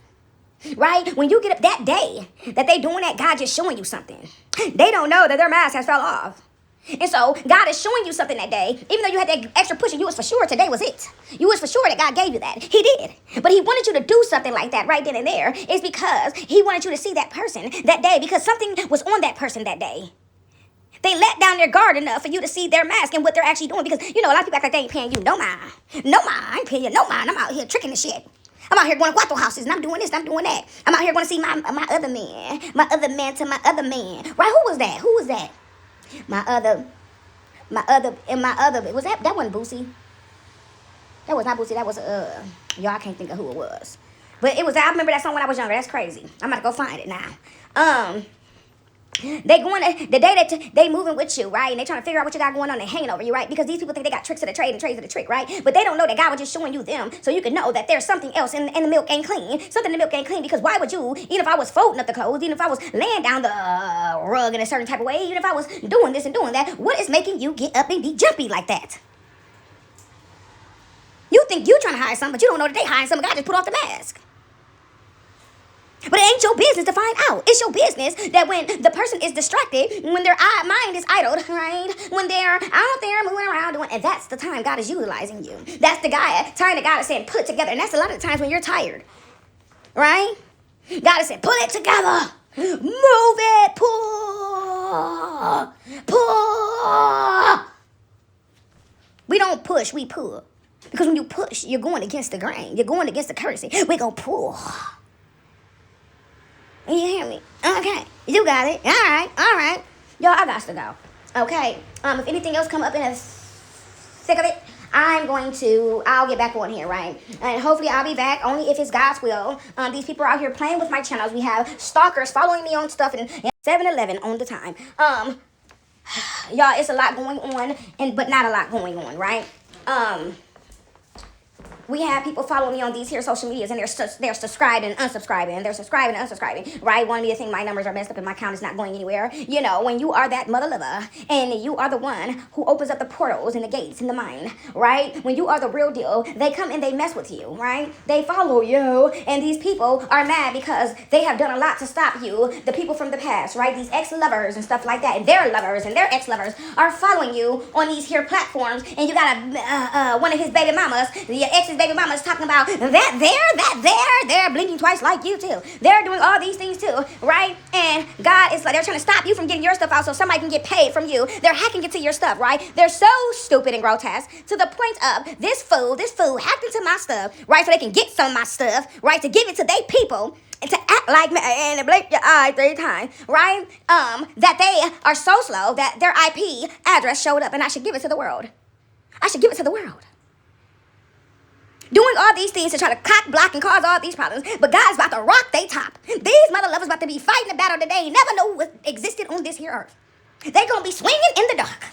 Right? When you get up that day that they doing that, God just showing you something. They don't know that their mask has fell off. And so God is showing you something that day, even though you had that extra push and you was for sure today was it. You was for sure that God gave you that. He did. But he wanted you to do something like that right then and there. It's because he wanted you to see that person that day because something was on that person that day. They let down their guard enough for you to see their mask and what they're actually doing because, you know, a lot of people act like they ain't paying you no mind. No mind. I ain't paying you no mind. I'm out here tricking the shit. I'm out here going to Guato houses and I'm doing this and I'm doing that. I'm out here going to see my other man. My other man to my other man. Right? Who was that? Who was that? My other, was that wasn't Boosie. That was not Boosie. That was, y'all, I can't think of who it was. But it was, I remember that song when I was younger. That's crazy. I'm about to go find it now. They going to, the day that they moving with you, right? And they trying to figure out what you got going on and hanging over you, right? Because these people think they got tricks of the trade and trades of the trick, right? But they don't know that God was just showing you them so you can know that there's something else in the milk ain't clean. Something in the milk ain't clean because why would you, even if I was folding up the clothes, even if I was laying down the rug in a certain type of way, even if I was doing this and doing that, what is making you get up and be jumpy like that? You think you trying to hide something, but you don't know that they hiding something. God just put off the mask. But it ain't your business to find out. It's your business that when the person is distracted, when their mind is idled, right? When they're out there moving around doing, and that's the time God is utilizing you. That's the time that God is saying, put it together. And that's a lot of the times when you're tired, right? God is saying, put it together. Move it. Pull. Pull. We don't push, we pull. Because when you push, you're going against the grain. You're going against the currency. We're going to pull. You hear me? Okay. You got it. All right. Y'all, I got to go. Okay. If anything else come up in a thick of it, I'll get back on here, right? And hopefully I'll be back only if it's God's will. These people are out here playing with my channels. We have stalkers following me on stuff and 7-Eleven on the time. Y'all, it's a lot going on, but not a lot going on, right? We have people following me on these here social medias, and they're subscribing and unsubscribing, and they're subscribing and unsubscribing, right? Wanting me to think my numbers are messed up and my count is not going anywhere. You know, when you are that mother lover, and you are the one who opens up the portals and the gates in the mind, right? When you are the real deal, they come and they mess with you, right? They follow you, and these people are mad because they have done a lot to stop you. The people from the past, right? These ex-lovers and stuff like that, and their lovers and their ex-lovers are following you on these here platforms, and you got one of his baby mamas, your ex's baby mama's talking about they're blinking twice like you too. They're doing all these things too, right? And God is like, they're trying to stop you from getting your stuff out so somebody can get paid from you. They're hacking into your stuff, right? They're so stupid and grotesque to the point of this fool hacked into my stuff, right? So they can get some of my stuff, right? To give it to their people. And to act like me and blink your eye 3 times, right? That they are so slow that their IP address showed up and I should give it to the world. I should give it to the world. Doing all these things to try to cock, block, and cause all these problems. But God's about to rock they top. These mother lovers about to be fighting the battle that they never know what existed on this here earth. They're going to be swinging in the dark.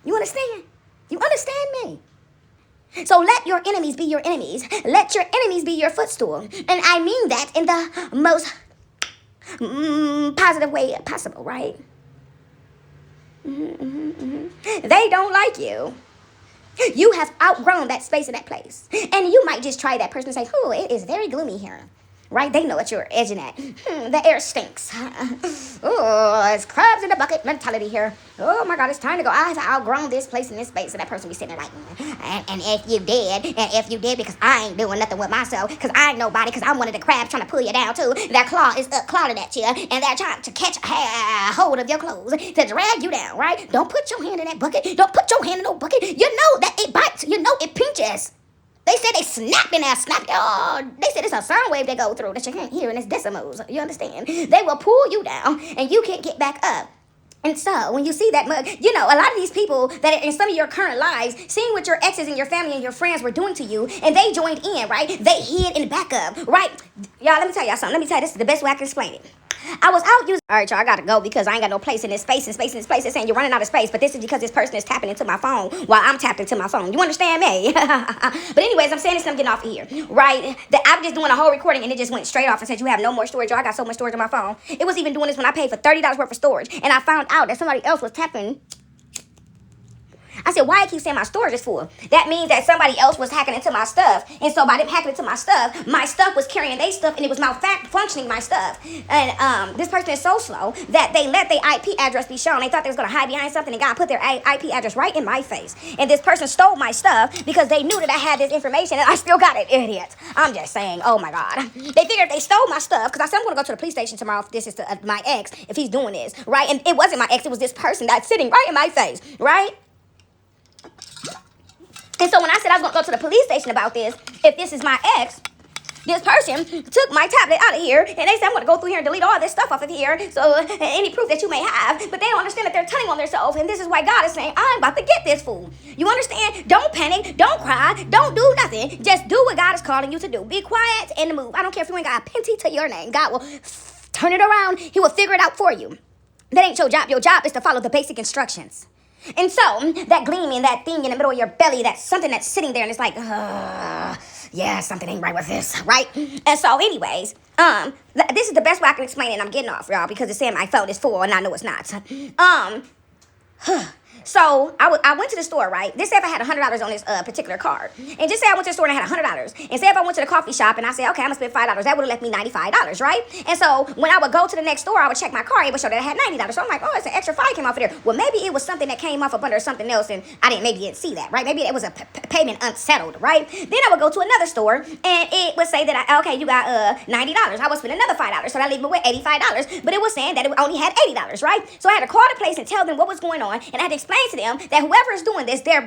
You understand? You understand me? So let your enemies be your enemies. Let your enemies be your footstool. And I mean that in the most positive way possible, right? They don't like you. You have outgrown that space and that place. And you might just try that person and say, oh, it is very gloomy here. right? They know what you're edging at. The air stinks. Oh, it's crabs in the bucket mentality here. Oh my God, it's time to go. I've outgrown this place and this space. And that person be sitting there like, and if you did, because I ain't doing nothing with myself, because I ain't nobody, because I'm one of the crabs trying to pull you down too. That claw is up clawing at you, and they're trying to catch hold of your clothes to drag you down, right? Don't put your hand in that bucket. Don't put your hand in no bucket. You know that it bites. You know it pinches. They said they snap in there, snap. Oh, they said it's a sound wave they go through that you can't hear, and it's decimals. You understand? They will pull you down, and you can't get back up. And so, when you see that mug, you know, a lot of these people that are in some of your current lives, seeing what your exes and your family and your friends were doing to you, and they joined in, right? They hid in back up, right? Y'all, let me tell y'all something. Let me tell you, this is the best way I can explain it. I was out using... All right, y'all, I gotta go because I ain't got no place in this space. They're saying you're running out of space, but this is because this person is tapping into my phone while I'm tapped into my phone. You understand me? But anyways, I'm saying this and I'm getting off of here, right? I'm just doing a whole recording and it just went straight off and said you have no more storage. Y'all, I got so much storage on my phone. It was even doing this when I paid for $30 worth of storage, and I found out that somebody else was tapping. I said, why I keep saying my storage is full? That means that somebody else was hacking into my stuff. And so by them hacking into my stuff was carrying their stuff, and it was malfunctioning my stuff. And this person is so slow that they let their IP address be shown. They thought they was going to hide behind something, and God put their IP address right in my face. And this person stole my stuff because they knew that I had this information, and I still got it, idiots. I'm just saying, oh my God. They figured they stole my stuff because I said I'm going to go to the police station tomorrow if this is my ex, if he's doing this, right? And it wasn't my ex, it was this person that's sitting right in my face, right? And so when I said I was going to go to the police station about this, if this is my ex, this person took my tablet out of here, and they said, I'm going to go through here and delete all this stuff off of here, so any proof that you may have, but they don't understand that they're telling on themselves, and this is why God is saying, I'm about to get this fool. You understand? Don't panic, don't cry, don't do nothing. Just do what God is calling you to do. Be quiet and move. I don't care if you ain't got a penty to your name. God will turn it around. He will figure it out for you. That ain't your job. Your job is to follow the basic instructions. And so, that gleaming, that thing in the middle of your belly, that's something that's sitting there and it's like, yeah, something ain't right with this, right? And so, anyways, this is the best way I can explain it, and I'm getting off, y'all, because it's saying my phone is full, and I know it's not. So I went to the store, right? This say if I had $100 on this particular card, and just say I went to the store and I had $100, and say if I went to the coffee shop and I said, okay, I'm gonna spend $5, that would have left me $95, right? And so when I would go to the next store, I would check my card, it would show that I had $90. So I'm like, oh, it's an extra $5 came off of there. Well, maybe it was something that came off up under something else, and I didn't see that, right? Maybe it was a payment unsettled, right? Then I would go to another store, and it would say that okay, you got $90. I would spend another $5, so that leave me with $85. But it was saying that it only had $80, right? So I had to call the place and tell them what was going on, and I had to explain to them that whoever is doing this, they're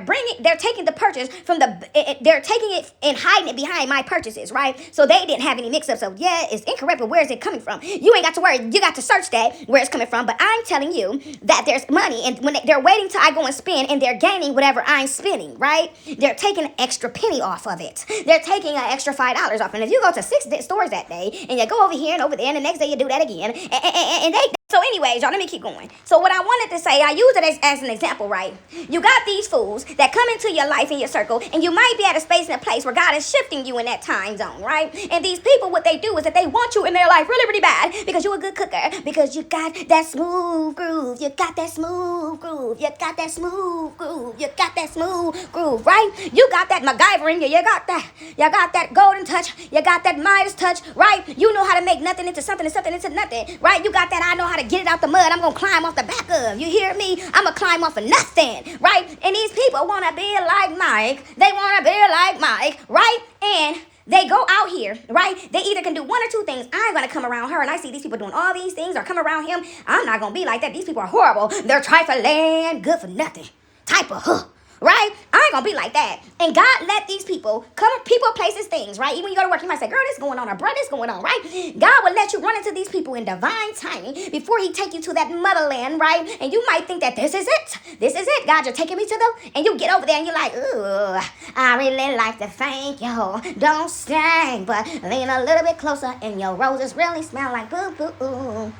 taking the purchase from they're taking it and hiding it behind my purchases, right? So they didn't have any mix-ups. So yeah, it's incorrect, but where is it coming from? You ain't got to worry. You got to search that where it's coming from. But I'm telling you that there's money, and when they're waiting till I go and spend, and they're gaining whatever I'm spending, right? They're taking an extra penny off of it. They're taking an extra $5 off. And if you go to 6 stores that day, and you go over here and over there, and the next day you do that again, and they. So anyways, y'all, let me keep going. So what I wanted to say, I use it as an example, right? You got these fools that come into your life and your circle, and you might be at a space and a place where God is shifting you in that time zone, right? And these people, what they do is that they want you in their life really, really bad because you're a good cooker, because you got that smooth groove, you got that smooth groove, you got that smooth groove, you got that smooth groove, right? You got that MacGyver in you, you got that golden touch, you got that Midas touch, right? You know how to make nothing into something and something into nothing, right? You got that I know how to get it out the mud. I'm gonna climb off the back of. You hear me? I'm gonna climb off of nothing, right? And these people wanna be like Mike. They wanna be like Mike, right? And they go out here, right? They either can do one or two things. I'm gonna come around her and I see these people doing all these things, or come around him. I'm not gonna be like that. These people are horrible. They're trifling, good for nothing. Type of right? I ain't gonna be like that. And God let these people come, people, places, things, right? Even when you go to work, you might say, girl, this going on, or bro, this going on, right? God will let you run into these people in divine timing before he take you to that motherland, right? And you might think that this is it. This is it. God, you're taking me to the, and you get over there and you're like, ooh, I really like to thank you. Don't sing, but lean a little bit closer and your roses really smell like boo, boo, ooh.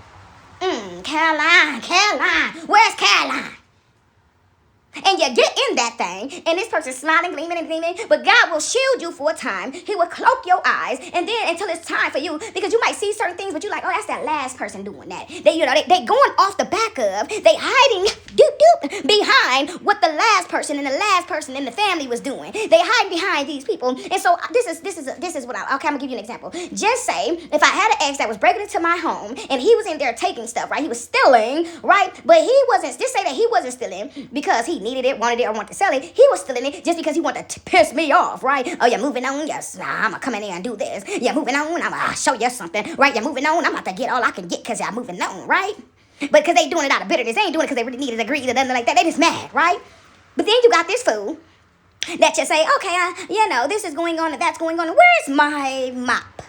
Caroline, where's Caroline? And you get in that thing, and this person's smiling, gleaming, and gleaming, but God will shield you for a time. He will cloak your eyes, and then until it's time for you, because you might see certain things, but you're like, oh, that's that last person doing that. They going off the back of, they hiding behind what the last person and the last person in the family was doing. They hide behind these people, and so this is what I'm gonna give you an example. Just say if I had an ex that was breaking into my home, and he was in there taking stuff, right? He was stealing, right? But he wasn't. Just say that he wasn't stealing because he needed it, wanted it, or wanted to sell it. He was stealing it just because he wanted to piss me off, right? Oh, you're moving on? Yes, I'm gonna come in there and do this. You're moving on? I'm gonna show you something, right? You're moving on? I'm about to get all I can get because you're moving on, right? But because they doing it out of bitterness, they ain't doing it because they really needed a greed or nothing like that. They just mad, right? But then you got this fool that you say, okay, this is going on and that's going on. Where's my mop?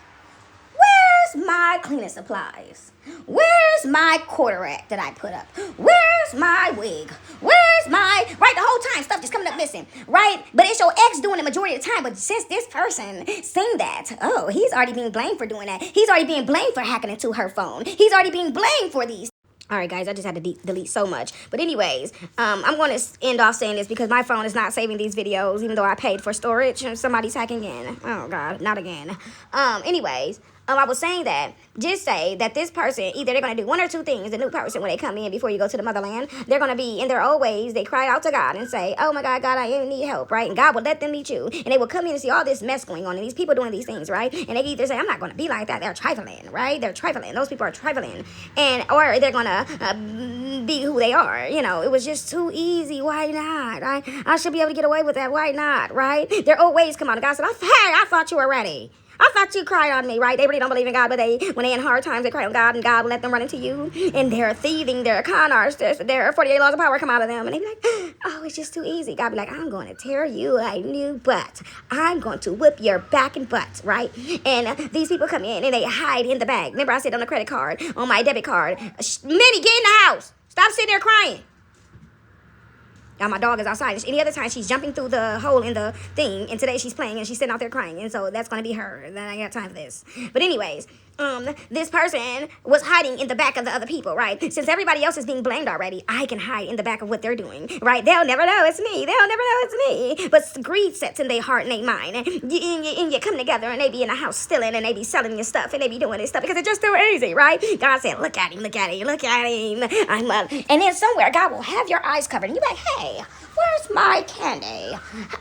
Where's my cleaning supplies? Where's my quarter rack that I put up? Where's my wig? Where's my, right, the whole time stuff just coming up missing, right? But it's your ex doing the majority of the time. But since this person seen that, oh, he's already being blamed for doing that. He's already being blamed for hacking into her phone. He's already being blamed for these. All right, guys, I just had to delete so much. But anyways, I'm going to end off saying this because my phone is not saving these videos, even though I paid for storage. Somebody's hacking in. Oh, God, not again. Anyways, I was saying that, just say that this person, either they're going to do one or two things, the new person, when they come in before you go to the motherland, they're going to be in their old ways. They cry out to God and say, oh, my God, I need help, right? And God will let them meet you. And they will come in and see all this mess going on and these people doing these things, right? And they either say, I'm not going to be like that. They're trifling, right? They're trifling. Those people are trifling. Or they're going to be who they are. It was just too easy. Why not? I should be able to get away with that. Why not, right? Their old ways come out. And God said, I thought you were ready. I thought you cried on me, right? They really don't believe in God, but when they in hard times, they cry on God, and God will let them run into you. And they're thieving, they're con artists, their 48 laws of power come out of them. And they be like, oh, it's just too easy. God be like, I'm going to tear you a new butt. I'm going to whip your back and butt, right? And these people come in, and they hide in the bag. Remember I said on the credit card, on my debit card, Minnie, get in the house. Stop sitting there crying. Now, my dog is outside. Any other time, she's jumping through the hole in the thing. And today, she's playing, and she's sitting out there crying. And so, that's going to be her. Then I got time for this. But anyways, this person was hiding in the back of the other people, right? Since everybody else is being blamed already, I can hide in the back of what they're doing, right? They'll never know it's me. They'll never know it's me. But greed sets in their heart and their mind. And you come together, and they be in the house stealing, and they be selling your stuff, and they be doing this stuff because it's just too easy, right? God said, look at him, look at him, look at him. And then somewhere, God will have your eyes covered, and you're like, hey, where's my candy?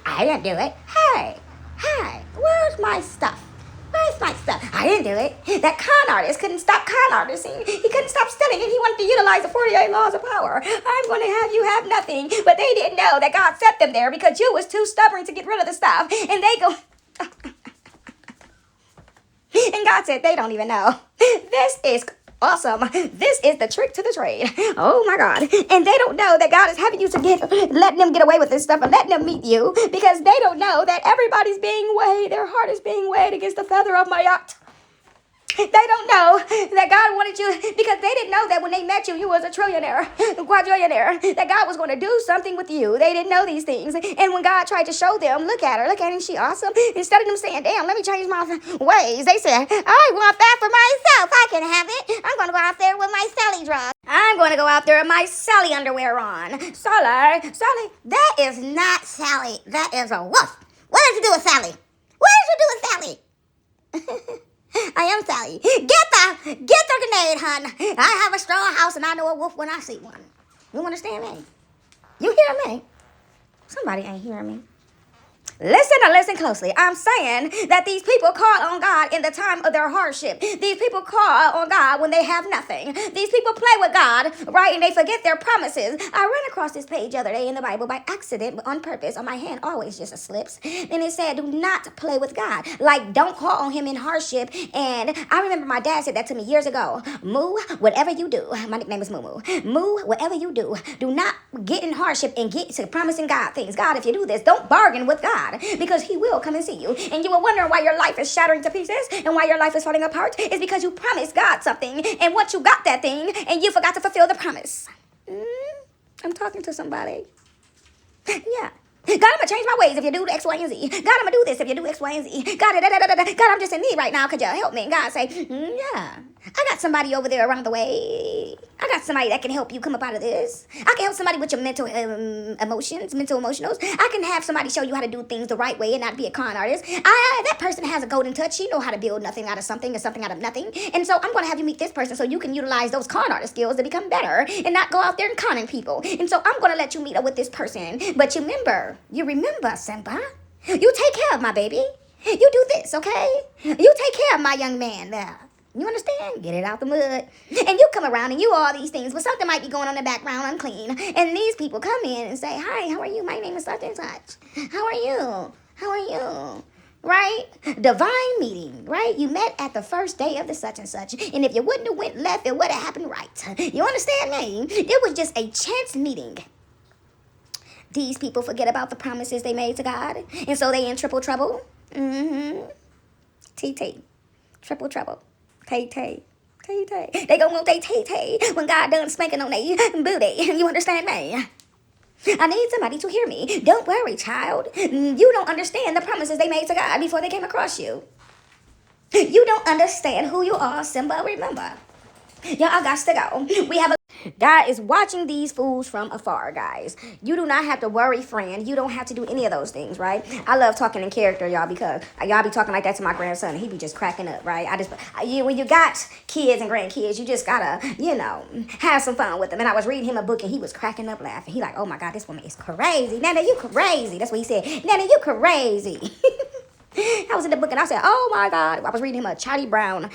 I didn't do it. Hey, where's my stuff? Where's my stuff? I didn't do it. That con artist couldn't stop con artisting. He couldn't stop stealing, and he wanted to utilize the 48 laws of power. I'm going to have you have nothing. But they didn't know that God set them there because you was too stubborn to get rid of the stuff. And they go... And God said, they don't even know. This is awesome. This is the trick to the trade. Oh my God. And they don't know that God is having you to letting them get away with this stuff and letting them meet you because they don't know that everybody's being weighed. Their heart is being weighed against the feather of my yacht. They don't know that God wanted you because they didn't know that when they met you, you was a trillionaire, quadrillionaire, that God was going to do something with you. They didn't know these things. And when God tried to show them, look at her, she awesome. Instead of them saying, damn, let me change my ways, they said, I want that for myself. I can have it. I'm going to go out there with my Sally drug. I'm going to go out there with my Sally underwear on. Sally, that is not Sally. That is a wolf. What did you do with Sally? What did you do with Sally? I am Sally. Get the grenade, hun. I have a straw house and I know a wolf when I see one. You understand me? You hear me? Somebody ain't hearing me. Listen closely. I'm saying that these people call on God in the time of their hardship. These people call on God when they have nothing. These people play with God, right? And they forget their promises. I ran across this page the other day in the Bible by accident, but on purpose. On my hand always just slips. And it said, do not play with God. Like, don't call on him in hardship. And I remember my dad said that to me years ago. Moo, whatever you do. My nickname is Moo Moo. Moo, whatever you do not get in hardship and get to promising God things. God, if you do this, don't bargain with God. Because he will come and see you. And you will wonder why your life is shattering to pieces and why your life is falling apart. It's because you promised God something. And once you got that thing, and you forgot to fulfill the promise. I'm talking to somebody. Yeah. God, I'm going to change my ways if you do X, Y, and Z. God, I'm going to do this if you do X, Y, and Z. God, God, I'm just in need right now. Could you help me? And God say, yeah. I got somebody over there around the way. I got somebody that can help you come up out of this. I can help somebody with your mental emotions, mental emotionals. I can have somebody show you how to do things the right way and not be a con artist. That person has a golden touch. She know how to build nothing out of something and something out of nothing. And so I'm going to have you meet this person so you can utilize those con artist skills to become better and not go out there and conning people. And so I'm going to let you meet up with this person. But you remember, Simba, you take care of my baby. You do this, okay? You take care of my young man there. You understand? Get it out the mud. And you come around and you all these things, but something might be going on in the background unclean. And these people come in and say, hi, how are you? My name is such and such. How are you? How are you? Right? Divine meeting, right? You met at the first day of the such and such. And if you wouldn't have went left, it would have happened right. You understand me? It was just a chance meeting. These people forget about the promises they made to God. And so they in triple trouble. TT. Triple trouble. Tay-tay. Tay-tay. They gonna want they tay-tay when God done spanking on they booty. You understand me? I need somebody to hear me. Don't worry, child. You don't understand the promises they made to God before they came across you. You don't understand who you are, Simba. Remember. Y'all got to go. We have a God is watching these fools from afar, guys. You do not have to worry, friend. You don't have to do any of those things, right? I love talking in character, y'all, because y'all be talking like that to my grandson. And he be just cracking up, right? When you got kids and grandkids, you just gotta, have some fun with them. And I was reading him a book, and he was cracking up laughing. He like, oh my God, this woman is crazy. Nana, you crazy. That's what he said. Nana, you crazy. I was in the book, and I said, oh my God. I was reading him a Charlie Brown,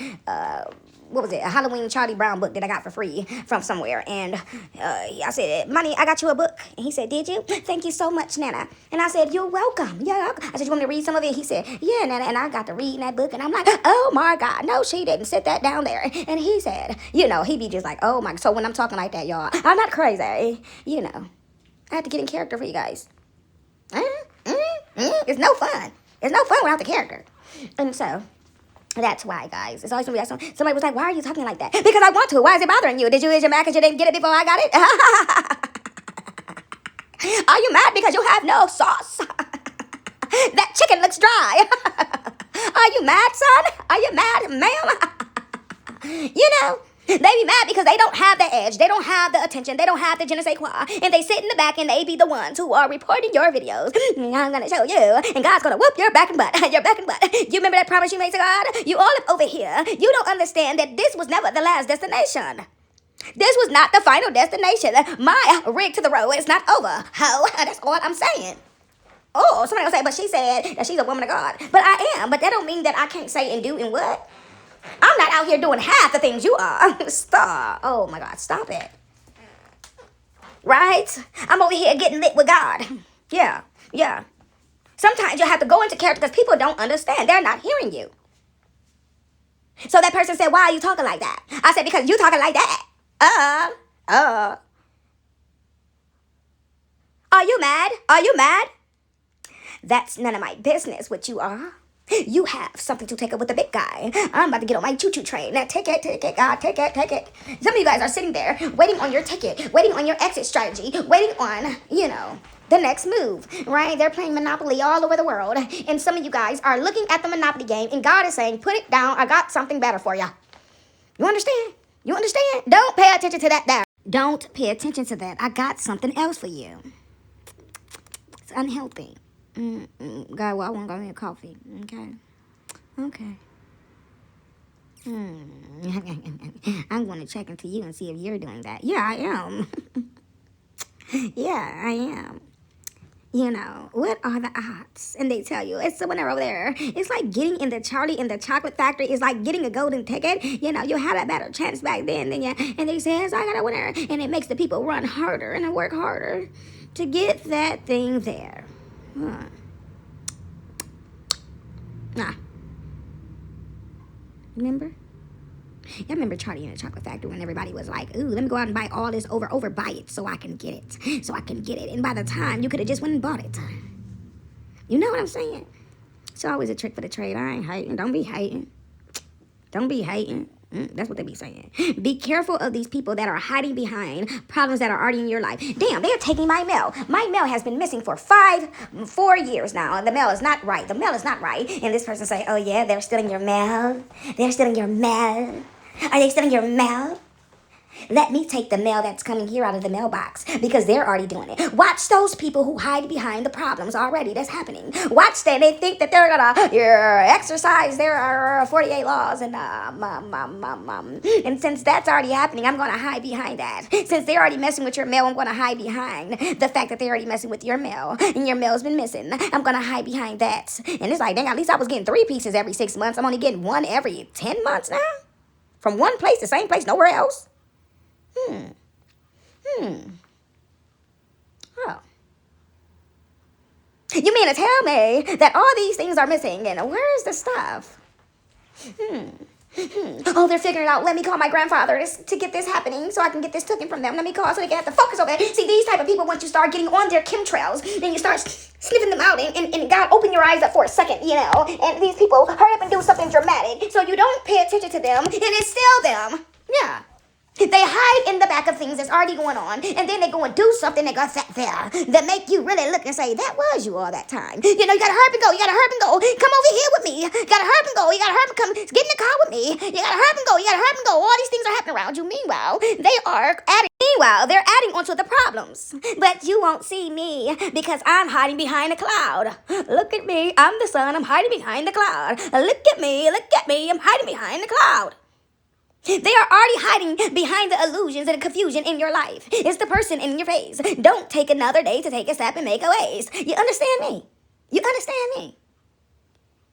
what was it? A Halloween Charlie Brown book that I got for free from somewhere. And I said, Money, I got you a book. And he said, did you? Thank you so much, Nana. And I said, you're welcome. Yeah. I said, you want me to read some of it? He said, yeah, Nana. And I got to read that book. And I'm like, oh my God. No, she didn't. Sit that down there. And he said, he be just like, oh my. So when I'm talking like that, y'all, I'm not crazy. I have to get in character for you guys. It's no fun. It's no fun without the character. And so that's why, guys. It's always going to be like somebody was like, why are you talking like that? Because I want to. Why is it bothering you? Is you mad because you didn't get it before I got it? Are you mad because you have no sauce? That chicken looks dry. Are you mad, son? Are you mad, ma'am? They be mad because they don't have the edge. They don't have the attention. They don't have the je ne sais quoi. And they sit in the back and they be the ones who are reporting your videos. I'm going to show you. And God's going to whoop your back and butt. Your back and butt. You remember that promise you made to God? You all up over here. You don't understand that this was never the last destination. This was not the final destination. My rig to the road is not over. Ho, that's all I'm saying. Oh, somebody will say, but she said that she's a woman of God. But I am. But that don't mean that I can't say and do and what? I'm not out here doing half the things you are. Stop. Oh my God, stop it. Right? I'm over here getting lit with God. Yeah. Sometimes you have to go into character because people don't understand. They're not hearing you. So that person said, why are you talking like that? I said, because you talking like that. Are you mad? Are you mad? That's none of my business what you are. You have something to take up with the big guy. I'm about to get on my choo-choo train. Now take it, God, take it. Some of you guys are sitting there waiting on your ticket, waiting on your exit strategy, waiting on, the next move, right? They're playing Monopoly all over the world. And some of you guys are looking at the Monopoly game and God is saying, put it down. I got something better for you. You understand? You understand? Don't pay attention to that there. Don't pay attention to that. I got something else for you. It's unhealthy. God, well, I want to go get coffee. Okay. I'm going to check into you and see if you're doing that. Yeah, I am. Yeah, I am. What are the odds? And they tell you, it's someone over there. It's like getting in the Charlie in the Chocolate Factory. It's like getting a golden ticket. You had a better chance back then. And they say, I got a winner. And it makes the people run harder and work harder to get that thing there. Remember? Y'all remember Charlie in the Chocolate Factory when everybody was like, ooh, let me go out and buy all this over buy it so I can get it. And by the time, you could have just went and bought it. You know what I'm saying? It's always a trick for the trade. I ain't hating. Don't be hating. That's what they be saying. Be careful of these people that are hiding behind problems that are already in your life. Damn, they're taking my mail. My mail has been missing for 4 years now. And the mail is not right. And this person say, oh yeah, they're stealing your mail. Are they stealing your mail? Let me take the mail that's coming here out of the mailbox because they're already doing it. Watch those people who hide behind the problems already that's happening. Watch that. They think that they're going to exercise their 48 laws. And since that's already happening, I'm going to hide behind that. Since they're already messing with your mail, I'm going to hide behind the fact that they're already messing with your mail. And your mail's been missing. I'm going to hide behind that. And it's like, dang, at least I was getting 3 pieces every 6 months. I'm only getting 1 every 10 months now. From one place, the same place, nowhere else. Oh. You mean to tell me that all these things are missing and where's the stuff? Oh, they're figuring it out. Let me call my grandfather to get this happening so I can get this taken from them. Let me call so they can have the focus. Okay. See, these type of people, once you start getting on their chemtrails, then you start sniffing them out and God, open your eyes up for a second, you know. And these people hurry up and do something dramatic so you don't pay attention to them and it's still them. Yeah. They hide in the back of things that's already going on, and then they go and do something that got there that make you really look and say, that was you all that time. You know, you gotta hurry up and go. You gotta hurry up and go. Come over here with me. You gotta hurry up and go. You gotta hurry up and come. Get in the car with me. You gotta hurry up and go. You gotta hurry up and go. All these things are happening around you. Meanwhile, they're adding onto the problems. But you won't see me because I'm hiding behind a cloud. Look at me. I'm the sun. I'm hiding behind the cloud. Look at me. Look at me. I'm hiding behind the cloud. They are already hiding behind the illusions and the confusion in your life. It's the person in your face. Don't take another day to take a step and make a ways. You understand me? You understand me?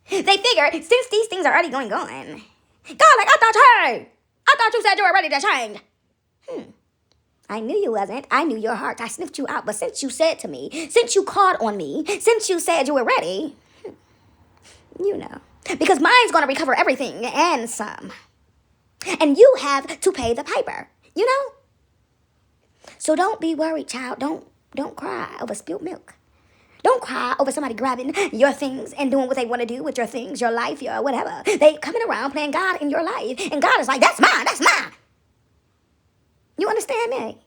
They figure, since these things are already going on, God, like, I thought you said you were ready to change. I knew you wasn't. I knew your heart. I sniffed you out. But since you said to me, since you called on me, since you said you were ready, you know. Because mine's going to recover everything and some. And you have to pay the piper, you know? So don't be worried, child. Don't cry over spilled milk. Don't cry over somebody grabbing your things and doing what they want to do with your things, your life, your whatever. They coming around playing God in your life. And God is like, that's mine, that's mine. You understand me?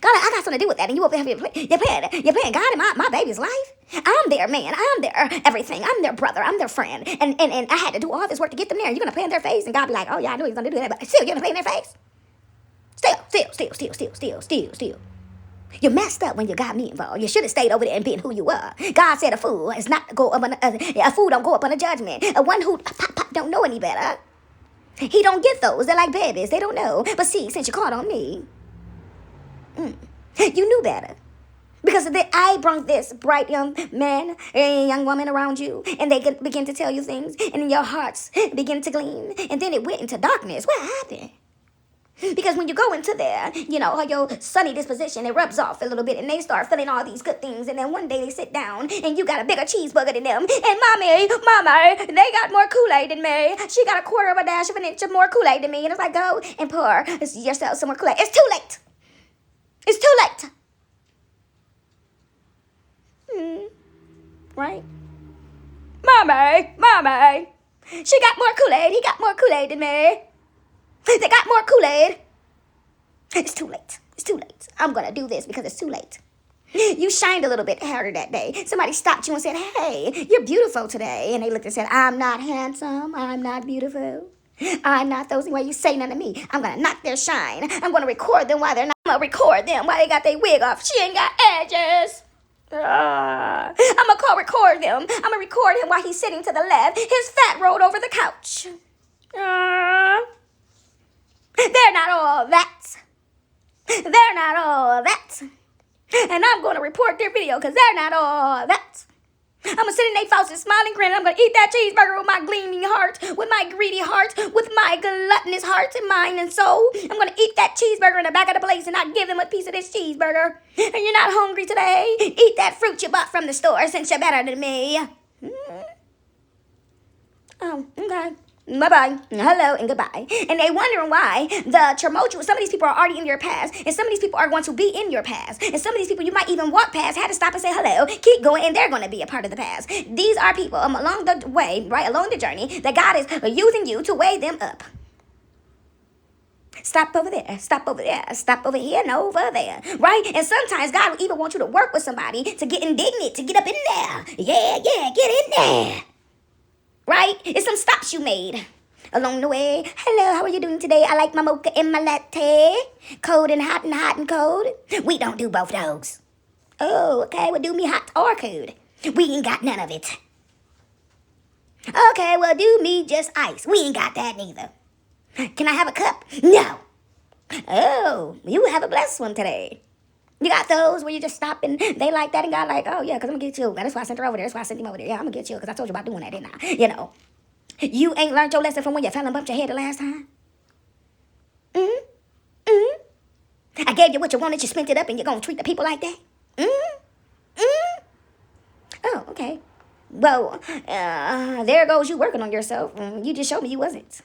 God, I got something to do with that. And you over here, you're playing God in my baby's life. I'm their man. I'm their everything. I'm their brother. I'm their friend. And I had to do all this work to get them there. You're going to play in their face. And God be like, oh, yeah, I knew he was going to do that. But still, you're going to play in their face. Still. You messed up when you got me involved. You should have stayed over there and been who you were. God said a fool is not go up on a fool don't go up on a judgment. A one who don't know any better. He don't get those. They're like babies. They don't know. But see, since you called on me, you knew better. Because I brought this bright young man and young woman around you, and they begin to tell you things, and your hearts begin to gleam, and then it went into darkness. What happened? Because when you go into there, you know, your sunny disposition, it rubs off a little bit, and they start feeling all these good things, and then one day they sit down, and you got a bigger cheeseburger than them, and mommy, they got more Kool-Aid than me. She got a quarter of a dash of an inch of more Kool-Aid than me, and it's like, go and pour yourself some more Kool-Aid. It's too late. It's too late. Right? Mommy. She got more Kool-Aid. He got more Kool-Aid than me. They got more Kool-Aid. It's too late. I'm going to do this because it's too late. You shined a little bit harder that day. Somebody stopped you and said, hey, you're beautiful today. And they looked and said, I'm not handsome. I'm not beautiful. I'm not those things. Why you say nothing to me? I'm going to knock their shine. I'm going to record them while they're not. I'm going to record them while they got their wig off. She ain't got edges. I'm going to record them. I'm going to record him while he's sitting to the left. His fat rolled over the couch. They're not all that. They're not all that. And I'm going to report their video because they're not all that. I'm going to sit in their faces, smiling, grinning. I'm going to eat that cheeseburger with my gleaming heart, with my greedy heart, with my gluttonous heart and mind and soul. I'm going to eat that cheeseburger in the back of the place and not give them a piece of this cheeseburger. And you're not hungry today? Eat that fruit you bought from the store since you're better than me. Oh, okay. Bye-bye. Hello and goodbye. And they wondering why the tumultuous, some of these people are already in your past, and some of these people are going to be in your past, and some of these people you might even walk past, had to stop and say hello, keep going, and they're going to be a part of the past. These are people along the way, right, along the journey, that God is using you to weigh them up. Stop over there, stop over there, stop over here and over there, right? And sometimes God will even want you to work with somebody to get indignant, to get up in there. Yeah, get in there. Right? It's some stops you made. along the way. Hello, how are you doing today? I like my mocha and my latte. Cold and hot and hot and cold. We don't do both those. Oh, okay, well, do me hot or cold. We ain't got none of it. Okay, well, do me just ice. We ain't got that neither. Can I have a cup? No. Oh, you have a blessed one today. You got those where you just stop and they like that and God like, oh yeah, because I'm going to get you. That's why I sent her over there. That's why I sent him over there. Yeah, I'm going to get you because I told you about doing that, didn't I? You know. You ain't learned your lesson from when you fell and bumped your head the last time? Mm-hmm. Mm-hmm. I gave you what you wanted. You spent it up and you're going to treat the people like that? Mm-hmm. Mm-hmm. Oh, okay. Well, there goes you working on yourself. You just showed me you wasn't.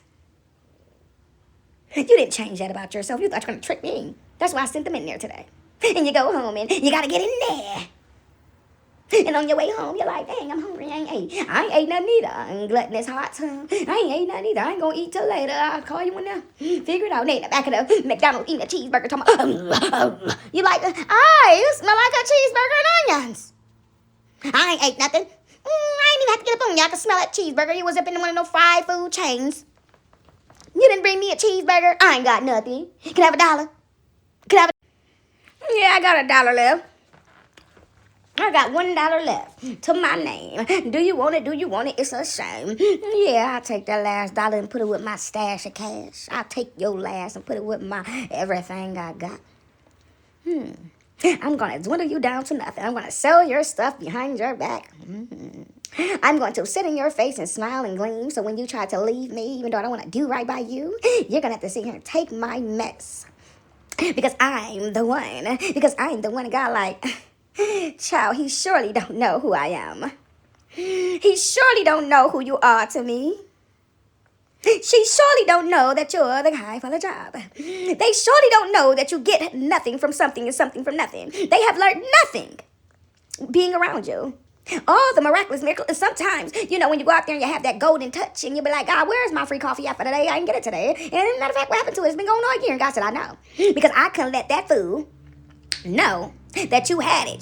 You didn't change that about yourself. You thought you were going to trick me. That's why I sent them in there today. And you go home and you got to get in there. And on your way home, you're like, dang, I'm hungry. I ain't ate nothing either. I'm gluttonous hot. I ain't ate nothing either. I ain't going to eat till later. I'll call you when I figure it out. And they in the back of the McDonald's eating a cheeseburger. Talking about, you like, you smell like a cheeseburger and onions. I ain't ate nothing. I ain't even have to get up on you. I could smell that cheeseburger. You was up in one of those fried food chains. You didn't bring me a cheeseburger. I ain't got nothing. Can I have $1? Can I have Yeah, I got $1 left. I got $1 left to my name. Do you want it? Do you want it? It's a shame. Yeah, I'll take that last dollar and put it with my stash of cash. I'll take your last and put it with my everything I got. I'm going to dwindle you down to nothing. I'm going to sell your stuff behind your back. I'm going to sit in your face and smile and gleam. So when you try to leave me, even though I don't want to do right by you, you're going to have to sit here and take my mess. Because I'm the one. Because I'm the one God like, child, he surely don't know who I am. He surely don't know who you are to me. She surely don't know that you're the guy for the job. They surely don't know that you get nothing from something and something from nothing. They have learned nothing being around you. All the miraculous miracles. And sometimes, when you go out there and you have that golden touch and you be like, God, where's my free coffee at for today? I didn't get it today. And matter of fact, what happened to it? It's been going on a year. And God said, I know. Because I couldn't let that fool know that you had it,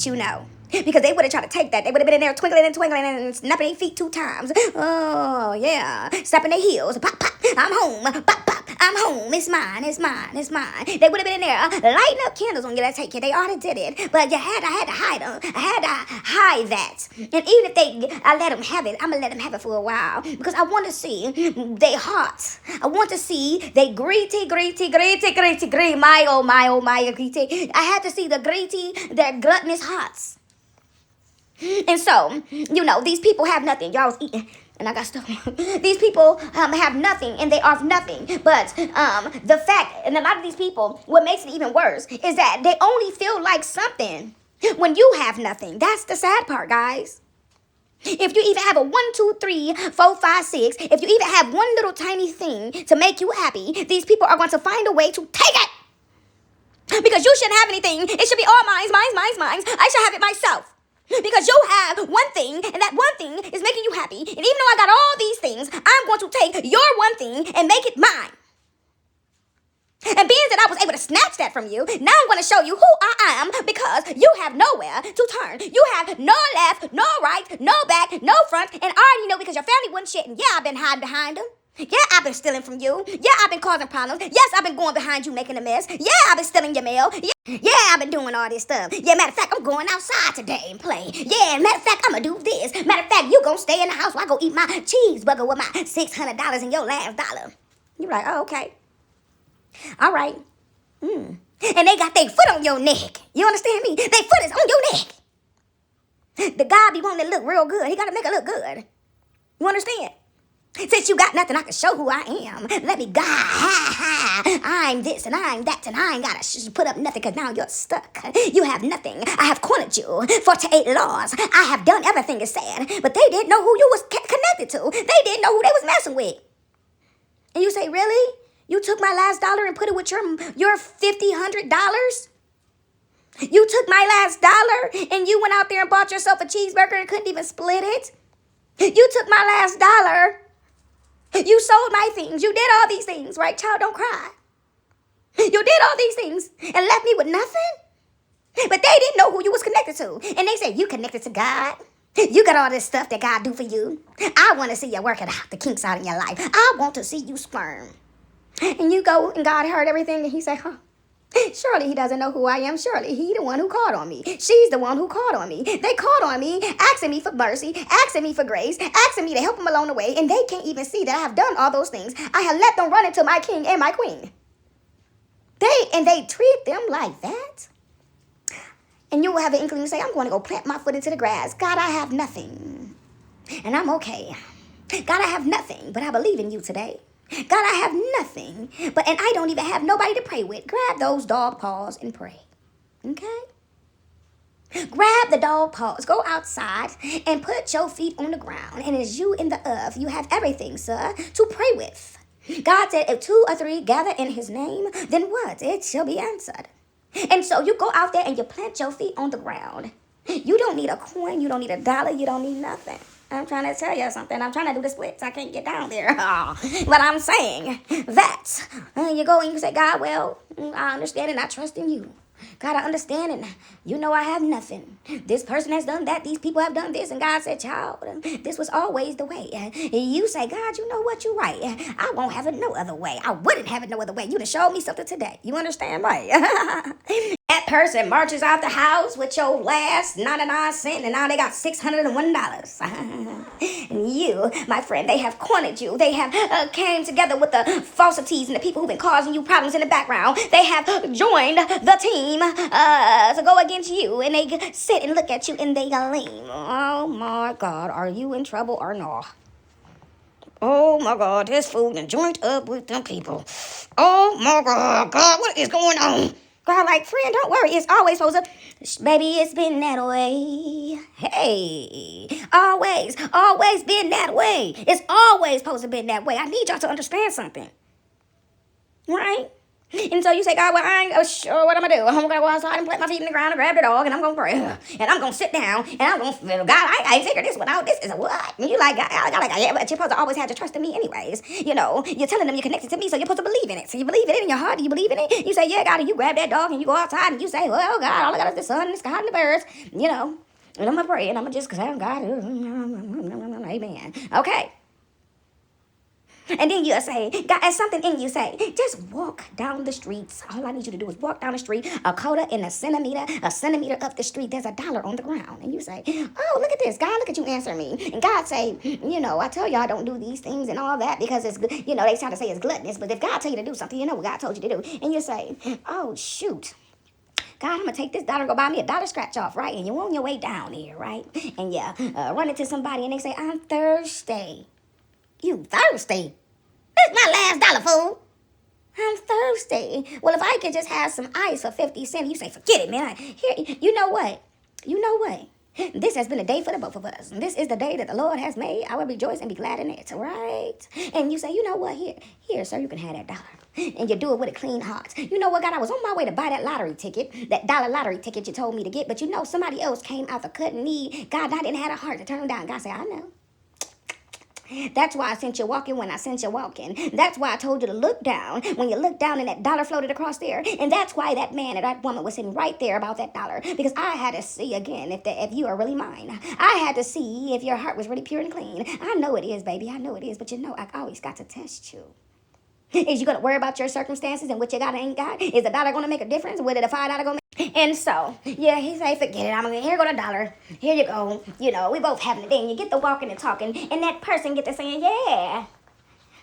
Because they would have tried to take that. They would have been in there twinkling and snapping their feet 2 times. Oh, yeah. Slapping their heels. Pop, pop. I'm home. Pop, pop. I'm home. It's mine. It's mine. It's mine. They would have been in there lighting up candles on you to take it. They already did it. But I had to hide them. I had to hide that. And even if I let them have it, I'm going to let them have it for a while. Because I want to see their hearts. I want to see they greedy, my, oh, my, greedy. I had to see their gluttonous hearts. And so, these people have nothing. Y'all was eating, and I got stuff. These people have nothing, and they are nothing. But the fact, and a lot of these people, what makes it even worse is that they only feel like something when you have nothing. That's the sad part, guys. If you even have a 1, 2, 3, 4, 5, 6, if you even have one little tiny thing to make you happy, these people are going to find a way to take it. Because you shouldn't have anything. It should be all mine. I should have it myself. Because you have one thing, and that one thing is making you happy. And even though I got all these things, I'm going to take your one thing and make it mine. And being that I was able to snatch that from you, now I'm going to show you who I am because you have nowhere to turn. You have no left, no right, no back, no front. And I already know because your family wouldn't shit. And yeah, I've been hiding behind them. Yeah, I've been stealing from you. Yeah, I've been causing problems. Yes, I've been going behind you making a mess. Yeah, I've been stealing your mail. Yeah, I've been doing all this stuff. Yeah, matter of fact, I'm going outside today and play. Yeah, matter of fact, I'm going to do this. Matter of fact, you going to stay in the house while I go eat my cheeseburger with my $600 and your last dollar. You're like, oh, okay. All right. And they got their foot on your neck. You understand me? Their foot is on your neck. The guy be wanting to look real good. He got to make it look good. You understand? Since you got nothing, I can show who I am. Let me I'm this and I'm that and I ain't got to put up nothing because now you're stuck. You have nothing. I have cornered you. 48 laws. I have done everything it said. But they didn't know who you was connected to. They didn't know who they was messing with. And you say, really? You took my last dollar and put it with your $100? You took my last dollar and you went out there and bought yourself a cheeseburger and couldn't even split it? You took my last dollar. You sold my things. You did all these things, right? Child, don't cry. You did all these things and left me with nothing? But they didn't know who you was connected to. And they said, you connected to God. You got all this stuff that God do for you. I want to see you working out the kinks out in your life. I want to see you squirm. And you go and God heard everything and he say, huh? Surely he doesn't know who I am. Surely he the one who called on me. She's the one who called on me. They called on me, asking me for mercy, asking me for grace, asking me to help them along the way, and they can't even see that I have done all those things. I have let them run into my king and my queen. They treat them like that. And you will have an inkling to say, I'm going to go plant my foot into the grass. God, I have nothing. And I'm okay. God, I have nothing, but I believe in you today. God, I have nothing, and I don't even have nobody to pray with. Grab those dog paws and pray. Okay? Grab the dog paws, go outside and put your feet on the ground. And as you in the earth, you have everything, sir, to pray with. God said, if 2 or 3 gather in his name, then what? It shall be answered. And so you go out there and you plant your feet on the ground. You don't need a coin. You don't need a dollar. You don't need nothing. I'm trying to tell you something. I'm trying to do the splits. I can't get down there. But I'm saying that you go and you say, God, well, I understand and I trust in you. God, I understand and you know I have nothing. This person has done that. These people have done this. And God said, child, this was always the way. You say, God, you know what? You're right. I won't have it no other way. I wouldn't have it no other way. You done showed me something today. You understand, right? That person marches out the house with your last 99 cents and now they got $601. And you, my friend, they have cornered you. They have came together with the falsities and the people who've been causing you problems in the background. They have joined the team to go against you and they sit and look at you and they gleam. Oh my God, are you in trouble or not? Oh my God, this fool done joined up with them people. Oh my God, God, what is going on? God, like, friend, don't worry. It's always supposed to, baby, it's been that way. Hey, always been that way. It's always supposed to be that way. I need y'all to understand something. Right? And so you say, God, well, I ain't sure what I'm going to do. I'm going to go outside and plant my feet in the ground and grab the dog and I'm going to pray. And I'm going to sit down and I'm going to, God, I figured this one out. This is a what? And you're like, God, yeah, but you're supposed to always have to trust in me anyways. You know, you're telling them you're connected to me, so you're supposed to believe in it. So you believe it in your heart. Do you believe in it? You say, yeah, God, and you grab that dog and you go outside and you say, well, God, all I got is the sun and the sky and the birds, you know. And I'm going to pray and I'm going to just say, God, amen. Okay. And then you'll say, God, and something in you say, just walk down the streets. All I need you to do is walk down the street, a quarter and a centimeter up the street, there's $1 on the ground. And you say, oh, look at this. God, look at you answering me. And God say, you know, I tell y'all don't do these things and all that because it's, you know, they try to say it's gluttonous. But if God tell you to do something, you know what God told you to do. And you say, oh, shoot. God, I'm going to take this $1 and go buy me $1 scratch off, right? And you're on your way down here, right? And you run into somebody and they say, I'm thirsty. You thirsty? This my last $1, fool. I'm thirsty. Well, if I could just have some ice for 50 cents, you say, forget it, man. Here, you know what? This has been a day for the both of us. This is the day that the Lord has made. I will rejoice and be glad in it, right? And you say, you know what? Here, sir, you can have that $1. And you do it with a clean heart. You know what, God? I was on my way to buy that lottery ticket, that $1 lottery ticket you told me to get. But you know, somebody else came out the cut and need. God, I didn't have a heart to turn down. God said, I know. That's why I sent you walking when I sent you walking. That's why I told you to look down when you looked down and that $1 floated across there. And that's why that man or that woman was sitting right there about that $1. Because I had to see again if you are really mine. I had to see if your heart was really pure and clean. I know it is, baby. I know it is. But you know, I always got to test you. Is you going to worry about your circumstances and what you got and ain't got? Is the $1 going to make a difference? What did the $5 going to make? And so, yeah, he say, forget it. Here go the $1. Here you go. You know, we both having it. Then you get the walking and talking. And that person get to saying, yeah,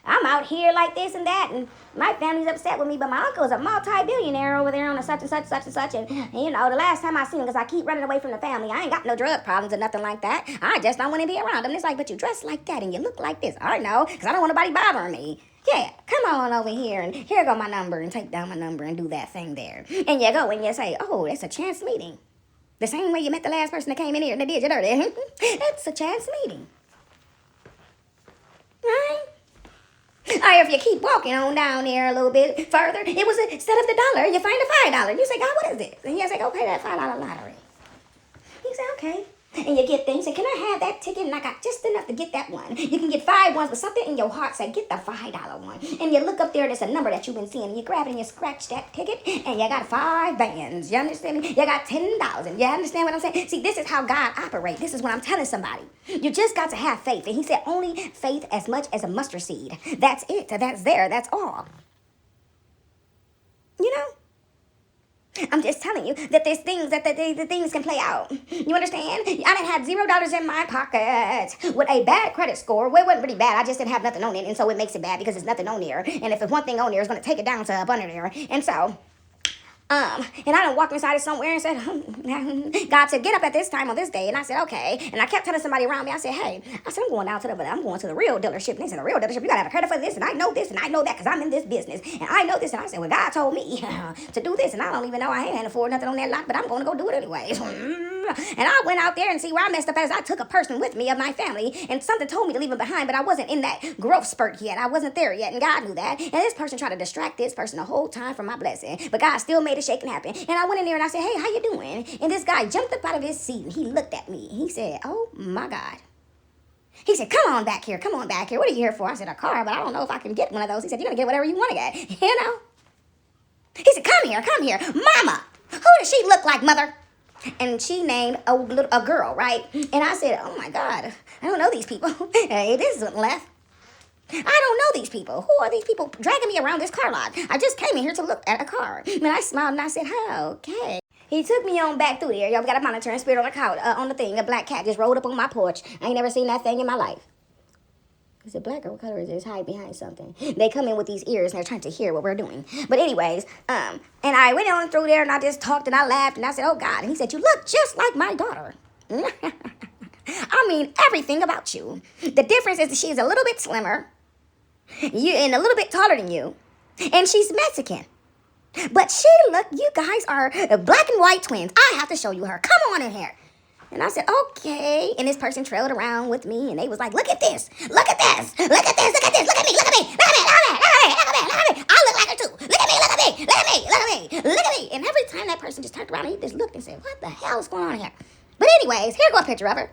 I'm out here like this and that. And my family's upset with me. But my uncle's a multi-billionaire over there on a such and such, such and such. And you know, the last time I seen him, because I keep running away from the family, I ain't got no drug problems or nothing like that. I just don't want to be around them. It's like, but you dress like that and you look like this. I know, because I don't want nobody bothering me. Yeah, come on over here and here go my number and take down my number and do that thing there. And you go and you say, oh, it's a chance meeting. The same way you met the last person that came in here and they did you dirty. It's a chance meeting. Right? Or if you keep walking on down there a little bit further, it was instead of the $1, you find a $5. You say, God, what is this? And you say, go pay that $5 lottery. You say, okay. And you get things, and can I have that ticket? And I got just enough to get that one. You can get 5 ones, but something in your heart said, get the $5 one. And you look up there, and it's a number that you've been seeing, and you grab it and you scratch that ticket, and you got 5 bands. You understand me? You got 10,000. You understand what I'm saying? See, this is how God operates. This is what I'm telling somebody. You just got to have faith. And he said, only faith as much as a mustard seed. That's it. That's there. That's all. You know? I'm just telling you that there's things that the things can play out. You understand? I didn't have $0 in my pocket with a bad credit score. Well, it wasn't really bad. I just didn't have nothing on it, and so it makes it bad because there's nothing on there. And if there's one thing on there, it's going to take it down to up under there. And so, and I done walked inside of somewhere and said, God said, get up at this time on this day. And I said, okay. And I kept telling somebody around me, I said, hey, I said, I'm going to the real dealership. And they said, the real dealership, you got to have a credit for this. And I know this and I know that because I'm in this business. And I know this. And I said, well, God told me to do this. And I don't even know I ain't afford nothing on that lot, but I'm going to go do it anyway. And I went out there and see where I messed up as I took a person with me of my family. And something told me to leave him behind, but I wasn't in that growth spurt yet. I wasn't there yet. And God knew that. And this person tried to distract this person the whole time from my blessing. But God still made it shake and happen. And I went in there and I said, hey, how you doing? And this guy jumped up out of his seat and he looked at me. He said, oh my God. He said, come on back here. Come on back here. What are you here for? I said, a car, but I don't know if I can get one of those. He said, you're going to get whatever you want to get. You know? He said, come here. Mama, who does she look like, mother? And she named a girl, right? And I said, oh my God, I don't know these people. Hey, this isn't left. I don't know these people. Who are these people dragging me around this car lot? I just came in here to look at a car. And I smiled and I said, oh, okay. He took me on back through there. Y'all got a monitoring spirit on the couch, on the thing. A black cat just rolled up on my porch. I ain't never seen that thing in my life. Is it black or what color is it? It's hide behind something. They come in with these ears and they're trying to hear what we're doing. But anyways, and I went on through there and I just talked and I laughed and I said, oh God. And he said, you look just like my daughter. I mean, everything about you. The difference is that she's a little bit slimmer and a little bit taller than you. And she's Mexican. But you guys are black and white twins. I have to show you her. Come on in here. And I said, okay. And this person trailed around with me, and they was like, look at this. Look at this. Look at this. Look at this. Look at me. Look at me. Look at me. Look at me. Look at me. Look at me. I look like her too. Look at me. Look at me. Look at me. Look at me. Look at me. And every time that person just turned around, he just looked and said, what the hell is going on here? But anyways, here go a picture of her.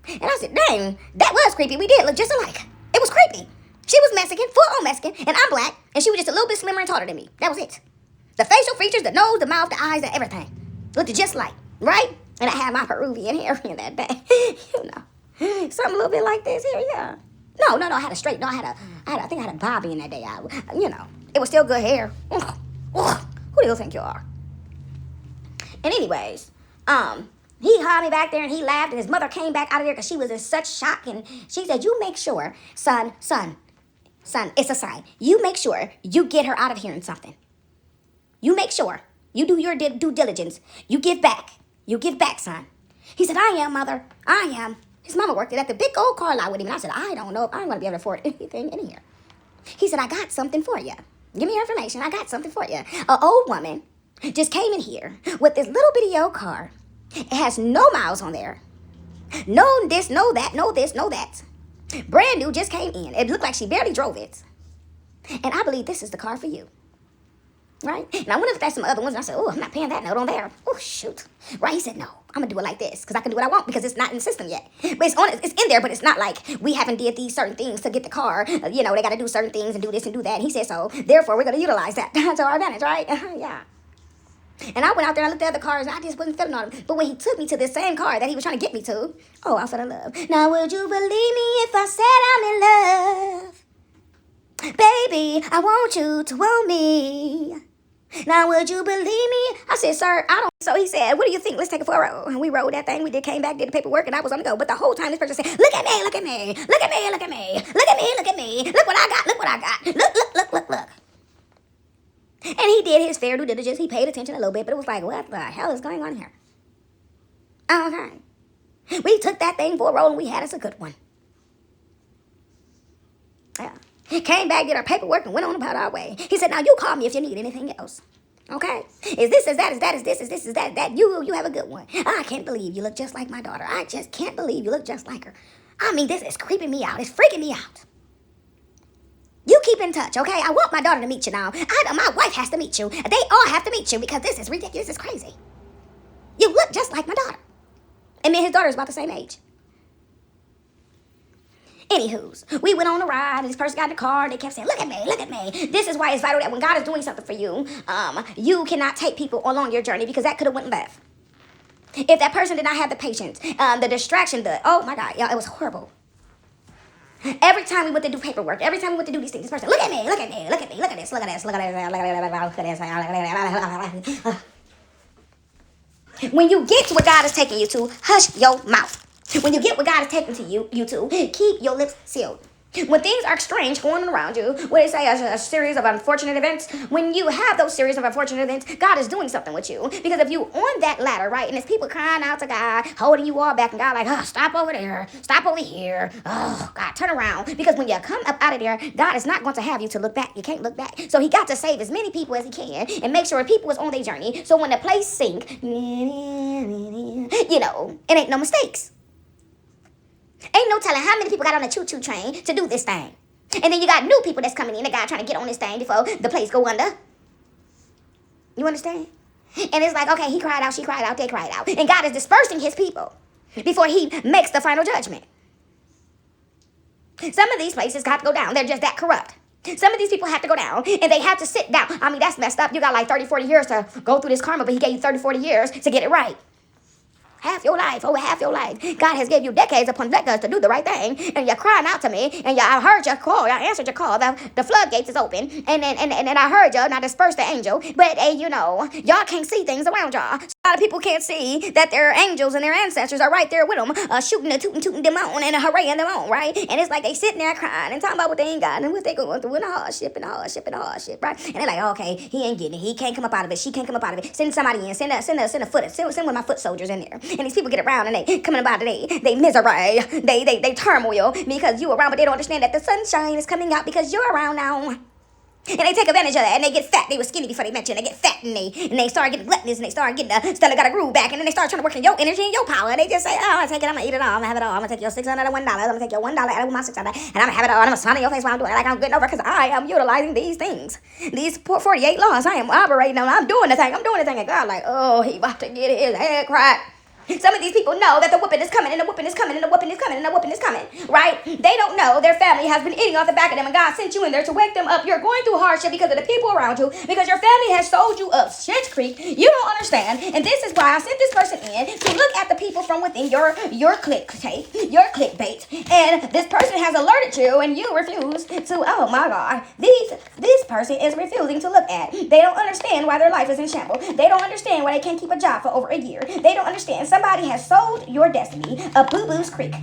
And I said, dang, that was creepy. We did look just alike. It was creepy. She was Mexican, full-on Mexican, and I'm black, and she was just a little bit slimmer and taller than me. That was it. The facial features, the nose, the mouth, the eyes, and everything looked just like, right? And I had my Peruvian hair in that day. You know, something a little bit like this here, yeah. No, I had a straight, no, I think I had a bobby in that day. You know, it was still good hair. Who do you think you are? And anyways, he hauled me back there and he laughed and his mother came back out of there because she was in such shock. And she said, you make sure, son, it's a sign. You make sure you get her out of here in something. You make sure you do your due diligence. You give back. You give back, son. He said, I am, mother. I am. His mama worked at the big old car lot with him. And I said, I don't know if I'm going to be able to afford anything in here. He said, I got something for you. Give me your information. I got something for you. An old woman just came in here with this little bitty old car. It has no miles on there. No this, no that, no this, no that. Brand new, just came in. It looked like she barely drove it. And I believe this is the car for you. Right? And I went and looked at some other ones and I said, oh, I'm not paying that note on there. Oh, shoot. Right? He said, no, I'm going to do it like this because I can do what I want because it's not in the system yet. But it's in there, but it's not like we haven't did these certain things to get the car. You know, they got to do certain things and do this and do that. And he said, so therefore, we're going to utilize that to our advantage, right? Yeah. And I went out there and I looked at other cars and I just wasn't feeling on them. But when he took me to this same car that he was trying to get me to, oh, I fell in love. Now, would you believe me if I said I'm in love? Baby, I want you to want me. Now, would you believe me? I said, sir, I don't. So he said, what do you think? Let's take it for a roll. And we rode that thing. We came back, did the paperwork, and I was on the go. But the whole time, this person said, look at me, look at me, look at me, look at me, look at me, look at me. Look what I got, look what I got. Look. And he did his fair due diligence. He paid attention a little bit, but it was like, what the hell is going on here? Okay. We took that thing for a roll, and we had us a good one. Yeah. Came back, did our paperwork, and went on about our way. He said, now you call me if you need anything else. Okay? Is this, is that, is that, is this, is this, is that. You have a good one. I can't believe you look just like my daughter. I just can't believe you look just like her. I mean, this is creeping me out. It's freaking me out. You keep in touch, okay? I want my daughter to meet you now. My wife has to meet you. They all have to meet you because this is ridiculous. This is crazy. You look just like my daughter. And me and his daughter is about the same age. Anywho's, we went on a ride, and this person got in the car, and they kept saying, look at me, look at me. This is why it's vital that when God is doing something for you, you cannot take people along your journey, because that could have went left. If that person did not have the patience, the distraction, oh my God, y'all, it was horrible. Every time we went to do paperwork, every time we went to do these things, this person, look at me, look at me, look at me, look at this, look at this, look at this, look at this. When you get to where God is taking you to, hush your mouth. When you get what God is taking to you to, keep your lips sealed. When things are strange going on around you, what they say, a series of unfortunate events, when you have those series of unfortunate events, God is doing something with you. Because if you on that ladder, right, and there's people crying out to God, holding you all back, and God like, oh, stop over there, stop over here, oh, God, turn around. Because when you come up out of there, God is not going to have you to look back. You can't look back. So he got to save as many people as he can and make sure people is on their journey. So when the place sink, you know, it ain't no mistakes. Ain't no telling how many people got on a choo-choo train to do this thing. And then you got new people that's coming in, the guy trying to get on this thing before the place go under. You understand? And it's like, okay, he cried out, she cried out, they cried out. And God is dispersing his people before he makes the final judgment. Some of these places got to go down. They're just that corrupt. Some of these people have to go down, and they have to sit down. I mean, that's messed up. You got like 30, 40 years to go through this karma, but he gave you 30, 40 years to get it right. Half your life, over half your life. God has given you decades upon decades to do the right thing, and you're crying out to me, and I heard your call, I answered your call, the floodgates is open, and I heard you, and I dispersed the angel, but you know, y'all can't see things around y'all. So a lot of people can't see that their angels and their ancestors are right there with them, shooting and tooting them on, and hurraying them on, right? And it's like they sitting there crying and talking about what they ain't got, and what they going through, and the hardship, right? And they're like, okay, he ain't getting it, he can't come up out of it, she can't come up out of it, send somebody in, send one of my foot soldiers in there. And these people get around and they coming about it, they misery, they turmoil because you around, but they don't understand that the sunshine is coming out because you're around now. And they take advantage of that, and they get fat. They were skinny before they met you, and they get fat, and they start getting gluttonous, and they start getting Stella got a groove back, and then they start trying to work in your energy and your power. And they just say, oh, I'm gonna take it, I'm gonna eat it all, I'm gonna have it all, I'm gonna take your $600 $1, I'm gonna take your $1 out of my $600, and I'm gonna have it all, and I'm gonna smile in your face while I'm doing it like I'm getting over, because I am utilizing these things, these 48 laws. I am operating on, I'm doing the thing, and God like, oh, he about to get his head cracked. Some of these people know that the whooping is coming, and the whooping is coming, and the whooping is coming, and the whooping is coming, right? They don't know their family has been eating off the back of them, and God sent you in there to wake them up. You're going through hardship because of the people around you, because your family has sold you up Shit's Creek. You don't understand, and this is why I sent this person in to look at the people from within your clickbait, and this person has alerted you, and you refuse to, oh my God, this person is refusing to look at. They don't understand why their life is in shambles. They don't understand why they can't keep a job for over a year. They don't understand. Somebody has sold your destiny a boo-boo's creek.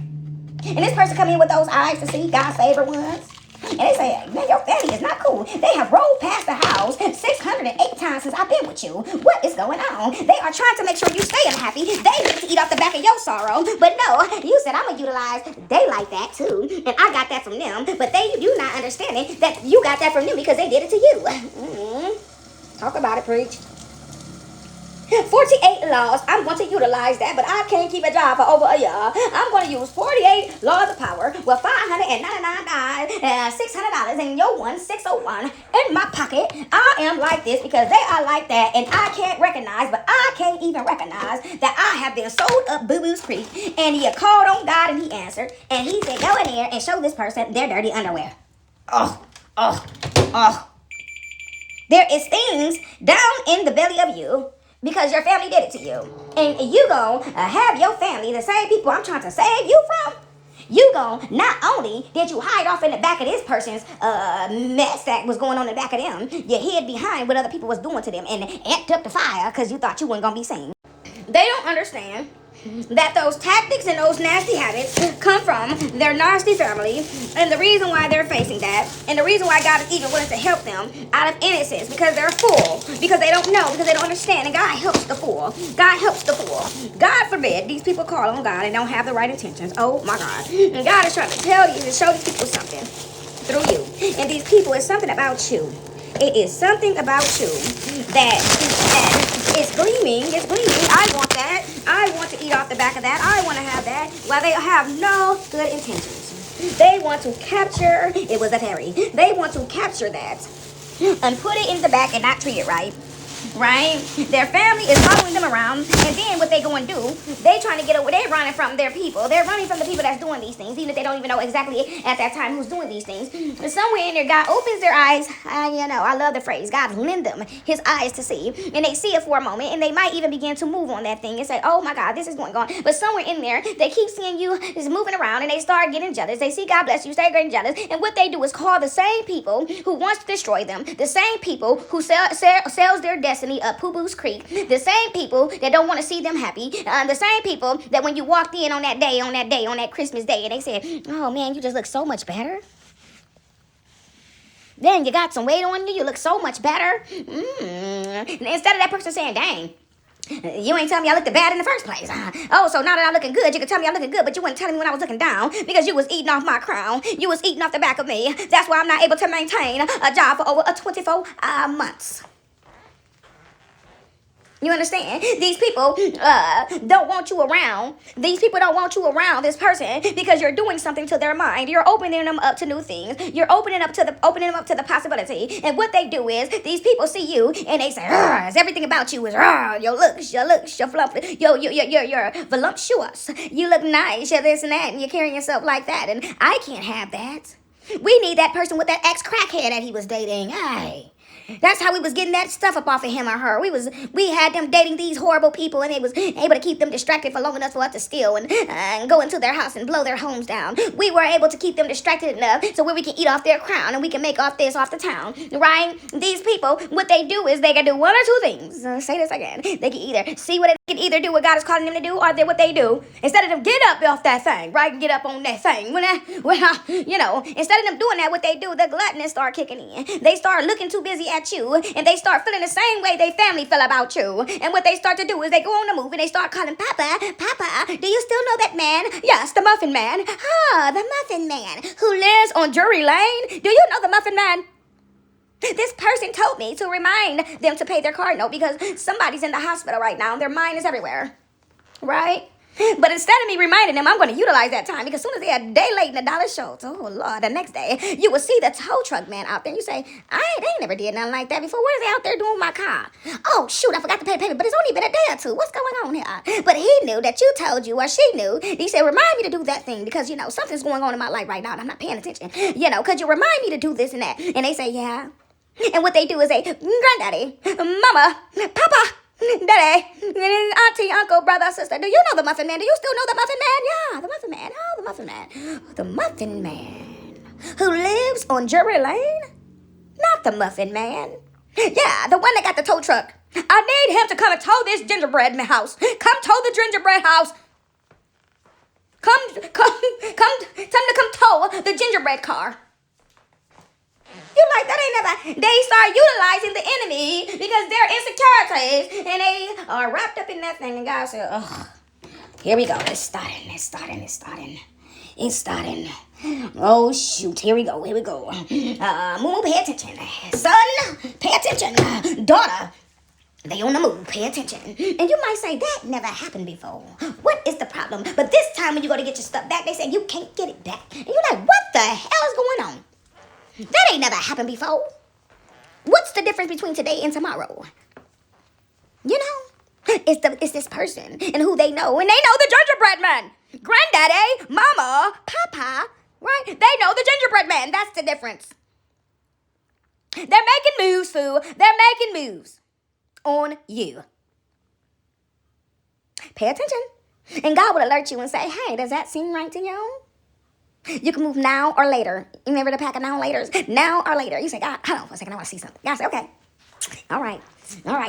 And this person come in with those eyes to see God's favorite ones. And they say, man, your family is not cool. They have rolled past the house 608 times since I've been with you. What is going on? They are trying to make sure you stay unhappy. They need to eat off the back of your sorrow. But no, you said I'm going to utilize. They like that too. And I got that from them. But you not understanding that you got that from them because they did it to you. Talk about it, preach. 48 laws, I'm going to utilize that, but I can't keep a job for over a year. I'm going to use 48 laws of power with $599 and $600 and your 601 in my pocket. I am like this because they are like that, and I can't recognize, but I can't even recognize that I have been sold up Boo-Boo's Creek. And he called on God and he answered, and he said, go in there and show this person their dirty underwear. There is things down in the belly of you because your family did it to you. And you gon' have your family, the same people I'm trying to save you from, you gon' not only did you hide off in the back of this person's mess that was going on in the back of them, you hid behind what other people was doing to them and amped up the fire because you thought you weren't gonna be seen. They don't understand that those tactics and those nasty habits come from their nasty family, and the reason why they're facing that, and the reason why God is even willing to help them out of innocence, because they're full, because they don't know, because they don't understand, and God helps the fool. God helps the fool. God forbid these people call on God and don't have the right intentions. Oh my God. And God is trying to tell you to show these people something through you. And these people, it's something about you. It is something about you that is gleaming. It's gleaming. I want that. I want to eat off the back of that. I want to have that. Well, they have no good intentions. They want to capture. It was a Terry. They want to capture that and put it in the back and not treat it right. Right? Their family is following them around, and then what they they going to do? They trying to get away. They're running from their people. They're running from the people that's doing these things, even if they don't even know exactly at that time who's doing these things. But somewhere in there, God opens their eyes. I love the phrase. God lend them his eyes to see. And they see it for a moment, and they might even begin to move on that thing and say, oh my God, this is going on. But somewhere in there, they keep seeing you is moving around, and they start getting jealous. They see God bless you, start getting jealous. And what they do is call the same people who wants to destroy them, the same people who sells their destiny up Poo-Boo's Creek, the same people that don't want to see them happy, the same people that when you walked in on that Christmas day, and they said, oh man, you just look so much better. Then you got some weight on you, you look so much better. And instead of that person saying, dang, you ain't telling me I looked bad in the first place. Oh, so now that I'm looking good, you can tell me I'm looking good, but you weren't telling me when I was looking down because you was eating off my crown. You was eating off the back of me. That's why I'm not able to maintain a job for over 24 months. You understand? These people don't want you around. These people don't want you around this person because you're doing something to their mind. You're opening them up to new things. You're opening them up to the possibility. And what they do is these people see you and they say, it's everything about you is your looks, your flump, you're voluptuous. You look nice, you're this and that, and you're carrying yourself like that. And I can't have that. We need that person with that ex-crackhead that he was dating. Hey. That's how we was getting that stuff up off of him or her. We had them dating these horrible people, and they was able to keep them distracted for long enough for us to steal and go into their house and blow their homes down. We were able to keep them distracted enough so where we can eat off their crown and we can make off the town, right? These people, what they do is they can do one or two things. Say this again. They can either do what God is calling them to do, or what they do instead of them get up off that thing, right? And get up on that thing. Instead of them doing that, what they do, the gluttonous start kicking in. They start looking too busy at you, and they start feeling the same way they family feel about you. And what they start to do is they go on the move and they start calling Papa, do you still know that man? Yes, the Muffin Man. The Muffin Man who lives on Drury Lane. Do you know the Muffin Man? This person told me to remind them to pay their card note because somebody's in the hospital right now and their mind is everywhere, right? But instead of me reminding them, I'm going to utilize that time because as soon as they're a day late in the dollar show, oh Lord, the next day, you will see the tow truck man out there. And you say, they ain't never did nothing like that before. What is they out there doing with my car? Oh, shoot, I forgot to pay the payment, but it's only been a day or two. What's going on here? But he knew that you told you, or she knew. He said, remind me to do that thing because, something's going on in my life right now and I'm not paying attention. Could you remind me to do this and that? And they say, yeah. And what they do is they, Granddaddy, Mama, Papa, Daddy, Auntie, Uncle, brother, sister, do you know the Muffin Man? Do you still know the Muffin Man? Yeah, the Muffin Man. Oh, the Muffin Man. The Muffin Man who lives on Drury Lane? Not the Muffin Man. Yeah, the one that got the tow truck. I need him to come and tow this gingerbread house. Come tow the gingerbread house. Tell him to come tow the gingerbread car. You like that ain't never. They start utilizing the enemy because they're insecurities and they are wrapped up in that thing. And God said, "Oh, here we go. It's starting. Oh shoot, here we go. Moo, pay attention, son. Pay attention, daughter. They on the move. Pay attention." And you might say that never happened before. What is the problem? But this time when you go to get your stuff back, they say you can't get it back. And you're like, what the hell is going on? That ain't never happened before. What's the difference between today and tomorrow? It's this person and who they know. And they know the gingerbread man. Granddaddy, Mama, Papa, right? They know the gingerbread man. That's the difference. They're making moves, Sue. They're making moves on you. Pay attention. And God will alert you and say, hey, does that seem right to you? You can move now or later. You remember the pack of now and laters? Now or later. You say, God, hold on for a second. I want to see something. God say, okay. All right,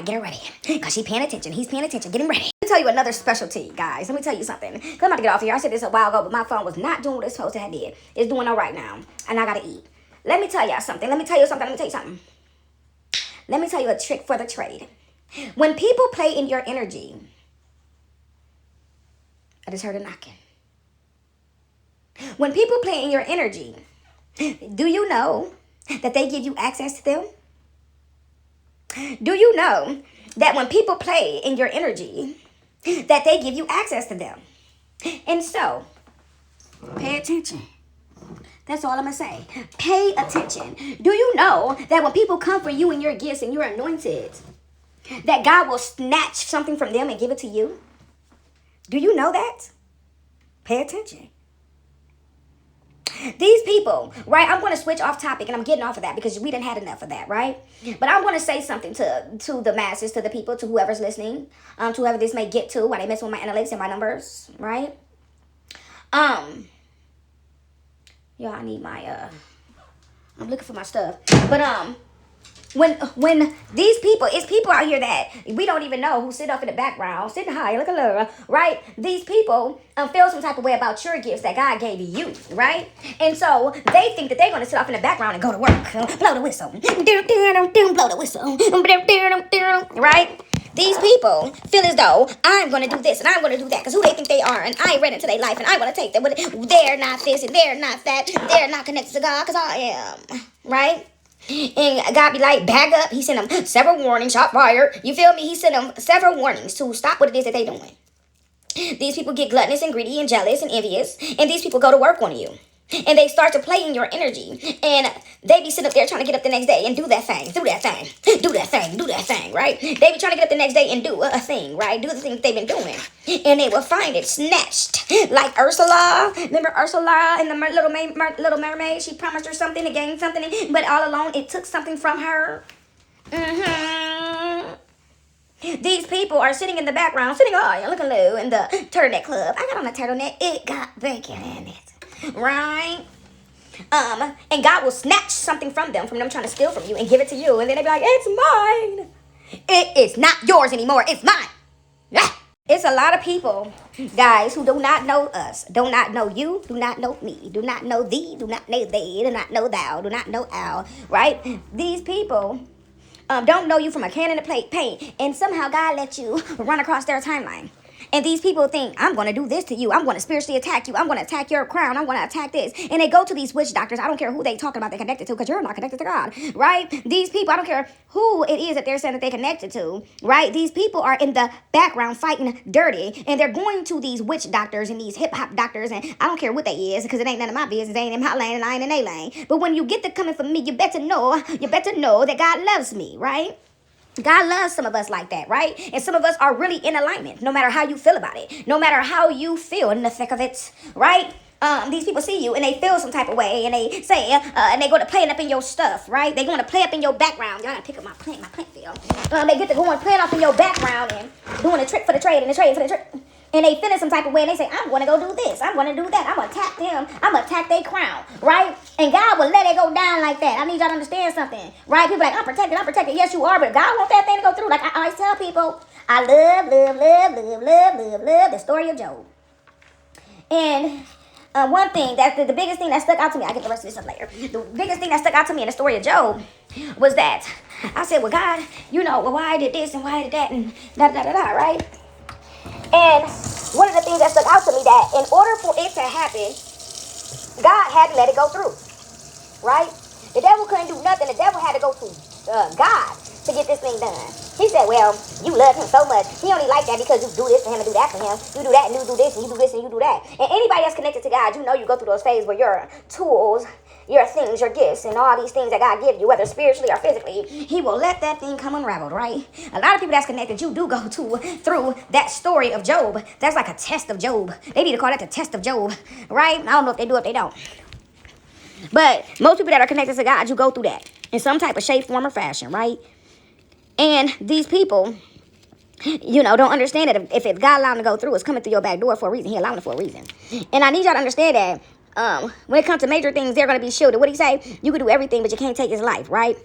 get her ready. Because she's paying attention. He's paying attention. Get him ready. Let me tell you another specialty, guys. Let me tell you something. I'm about to get off here. I said this a while ago, but my phone was not doing what it's supposed to have did. It's doing all right now. And I got to eat. Let me tell you something. Let me tell you a trick for the trade. When people play in your energy, I just heard a knocking. When people play in your energy, do you know that they give you access to them? Do you know that when people play in your energy, that they give you access to them? And so, pay attention. That's all I'm going to say. Pay attention. Do you know that when people come for you and your gifts and you're anointed, that God will snatch something from them and give it to you? Do you know that? Pay attention. These people, right? I'm going to switch off topic, and I'm getting off of that because we didn't had enough of that, right? But I'm going to say something to the masses, to the people, to whoever's listening, to whoever this may get to, while they mess with my analytics and my numbers, right? Yeah, I need my I'm looking for my stuff, but when these people, it's people out here that we don't even know who sit up in the background, sitting high, look a little, right? These people feel some type of way about your gifts that God gave you, right? And so they think that they're going to sit off in the background and go to work, blow the whistle, blow the whistle, right? These people feel as though I'm going to do this and I'm going to do that because who they think they are, and I read into their life and I want to take them, but they're not this and they're not that, they're not connected to God because I am, right? And God be like, back up. He sent them several warnings, shot fire. You feel me? He sent them several warnings to stop what it is that they doing. These people get gluttonous and greedy and jealous and envious. And these people go to work on you. And they start to play in your energy. And they be sitting up there trying to get up the next day and do that thing, right? They be trying to get up the next day and do a thing, right? Do the thing they've been doing. And they will find it snatched. Like Ursula. Remember Ursula in the Little Mermaid? She promised her something to gain something. But all along, it took something from her. These people are sitting in the background, sitting looking low in the turtleneck club. I got on a turtleneck. It got bacon in it. Right? And God will snatch something from them trying to steal from you and give it to you. And then they be like, it's mine. It is not yours anymore. It's mine. It's a lot of people, guys, who do not know us, do not know you, do not know me, do not know thee, do not know they, do not know thou, do not know our, right? These people don't know you from a can in a paint, and somehow God let you run across their timeline. And these people think, I'm going to do this to you. I'm going to spiritually attack you. I'm going to attack your crown. I'm going to attack this. And they go to these witch doctors. I don't care who they talking about they're connected to because you're not connected to God, right? These people, I don't care who it is that they're saying that they're connected to, right? These people are in the background fighting dirty. And they're going to these witch doctors and these hip-hop doctors. And I don't care what they is because it ain't none of my business. They ain't in my lane and I ain't in their lane. But when you get to coming for me, you better know that God loves me, right? God loves some of us like that, right? And some of us are really in alignment, no matter how you feel about it, no matter how you feel in the thick of it, right? These people see you and they feel some type of way and they say, and they go to playing up in your stuff, right? They going to play up in your background. Y'all gotta pick up my plant field. They get to going playing off in your background and doing a trick for the trade and the trade for the trick. And they feeling some type of way and they say, I'm going to go do this. I'm going to do that. I'm going to attack them. I'm going to attack their crown, right? And God will let it go down like that. I need y'all to understand something, right? People are like, I'm protected. Yes, you are, but God wants that thing to go through. Like I always tell people, I love the story of Job. And one thing, that's the biggest thing that stuck out to me, I'll get the rest of this up later. The biggest thing that stuck out to me in the story of Job was that I said, well, God, why I did this and why I did that and da-da-da-da, right? And one of the things that stuck out to me that in order for it to happen, God had to let it go through, right? The devil couldn't do nothing. The devil had to go through God to get this thing done. He said, well, you love him so much. He only like that because you do this for him and do that for him. You do that and you do this and you do this and you do that. And anybody that's connected to God, you go through those phases where your tools, your things, your gifts, and all these things that God gives you, whether spiritually or physically, he will let that thing come unraveled, right? A lot of people that's connected, you do go through that story of Job. That's like a test of Job. They need to call that the test of Job, right? I don't know if they do, if they don't. But most people that are connected to God, you go through that in some type of shape, form, or fashion, right? And these people, don't understand that if God allowed them to go through, it's coming through your back door for a reason. He allowed it for a reason. And I need y'all to understand that when it comes to major things, they're going to be shielded. What did he say? You can do everything, but you can't take his life, right?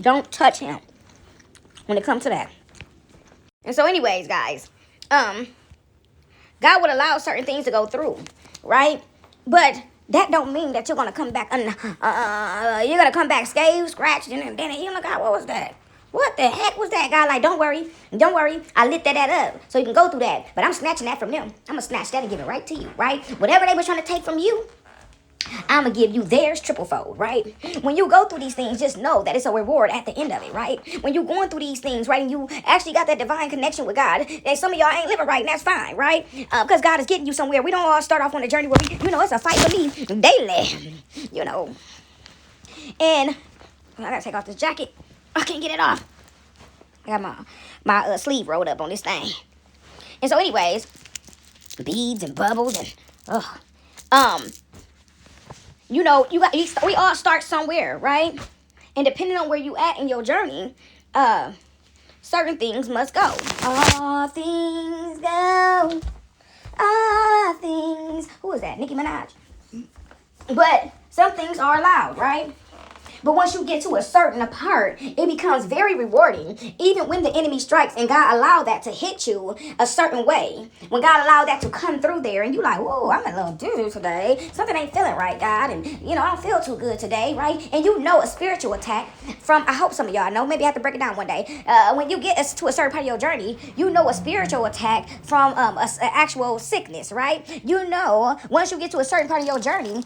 Don't touch him when it comes to that. And so anyways, guys, God would allow certain things to go through, right? But that don't mean that you're going to come back, you're going to come back scathed, scratched, and then you're like, God, what was that? What the heck was that? God, like, don't worry. I lit that up so you can go through that. But I'm snatching that from them. I'm going to snatch that and give it right to you, right? Whatever they were trying to take from you, I'm going to give you theirs triple fold, right? When you go through these things, just know that it's a reward at the end of it, right? When you're going through these things, right, and you actually got that divine connection with God, and some of y'all ain't living right, and that's fine, right? Because God is getting you somewhere. We don't all start off on a journey where it's a fight for me daily, And I got to take off this jacket. I can't get it off. I got my sleeve rolled up on this thing. And so anyways, beads and bubbles and um you know, we all start somewhere, right? And depending on where you at in your journey, certain things must go. All things go. All things. Who is that? Nicki Minaj. But some things are allowed, right? But once you get to a certain part, it becomes very rewarding. Even when the enemy strikes and God allowed that to hit you a certain way. When God allowed that to come through there and you like, whoa, I'm a little doo-doo today. Something ain't feeling right, God. And, you know, I don't feel too good today, right? And you know a spiritual attack from, I hope some of y'all know, maybe I have to break it down one day. When you get to a certain part of your journey, you know a spiritual attack from an actual sickness, right? You know, once you get to a certain part of your journey,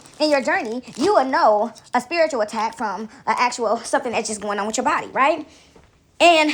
you will know a spiritual attack from actual something that's just going on with your body, right? And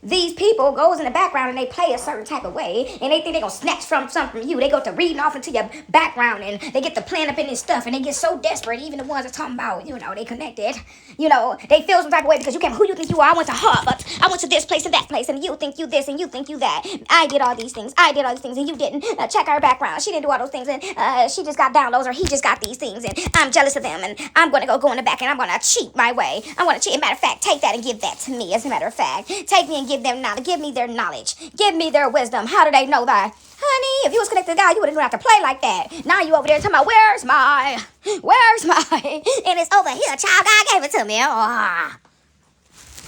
these people goes in the background and they play a certain type of way and they think they're gonna snatch from something from you. They go to reading off into your background and they get to playing up in this stuff and they get so desperate. Even the ones that's talking about, you know, they connected, you know, they feel some type of way because you can't, who you think you are? I went to Harvard, I went to this place and that place, and you think you this and you think you that. I did all these things and you didn't. Check her background. She didn't do all those things and she just got downloads or he just got these things and I'm jealous of them and I'm gonna go in the back and I'm gonna cheat my way. I'm gonna cheat. As a matter of fact, take that and give that to me. As a matter of fact, take me and give them knowledge. Give me their knowledge. Give me their wisdom. How do they know that? Honey, if you was connected to God, you wouldn't have to play like that. Now you over there talking about, where's my, and it's over here, child, God gave it to me. Oh.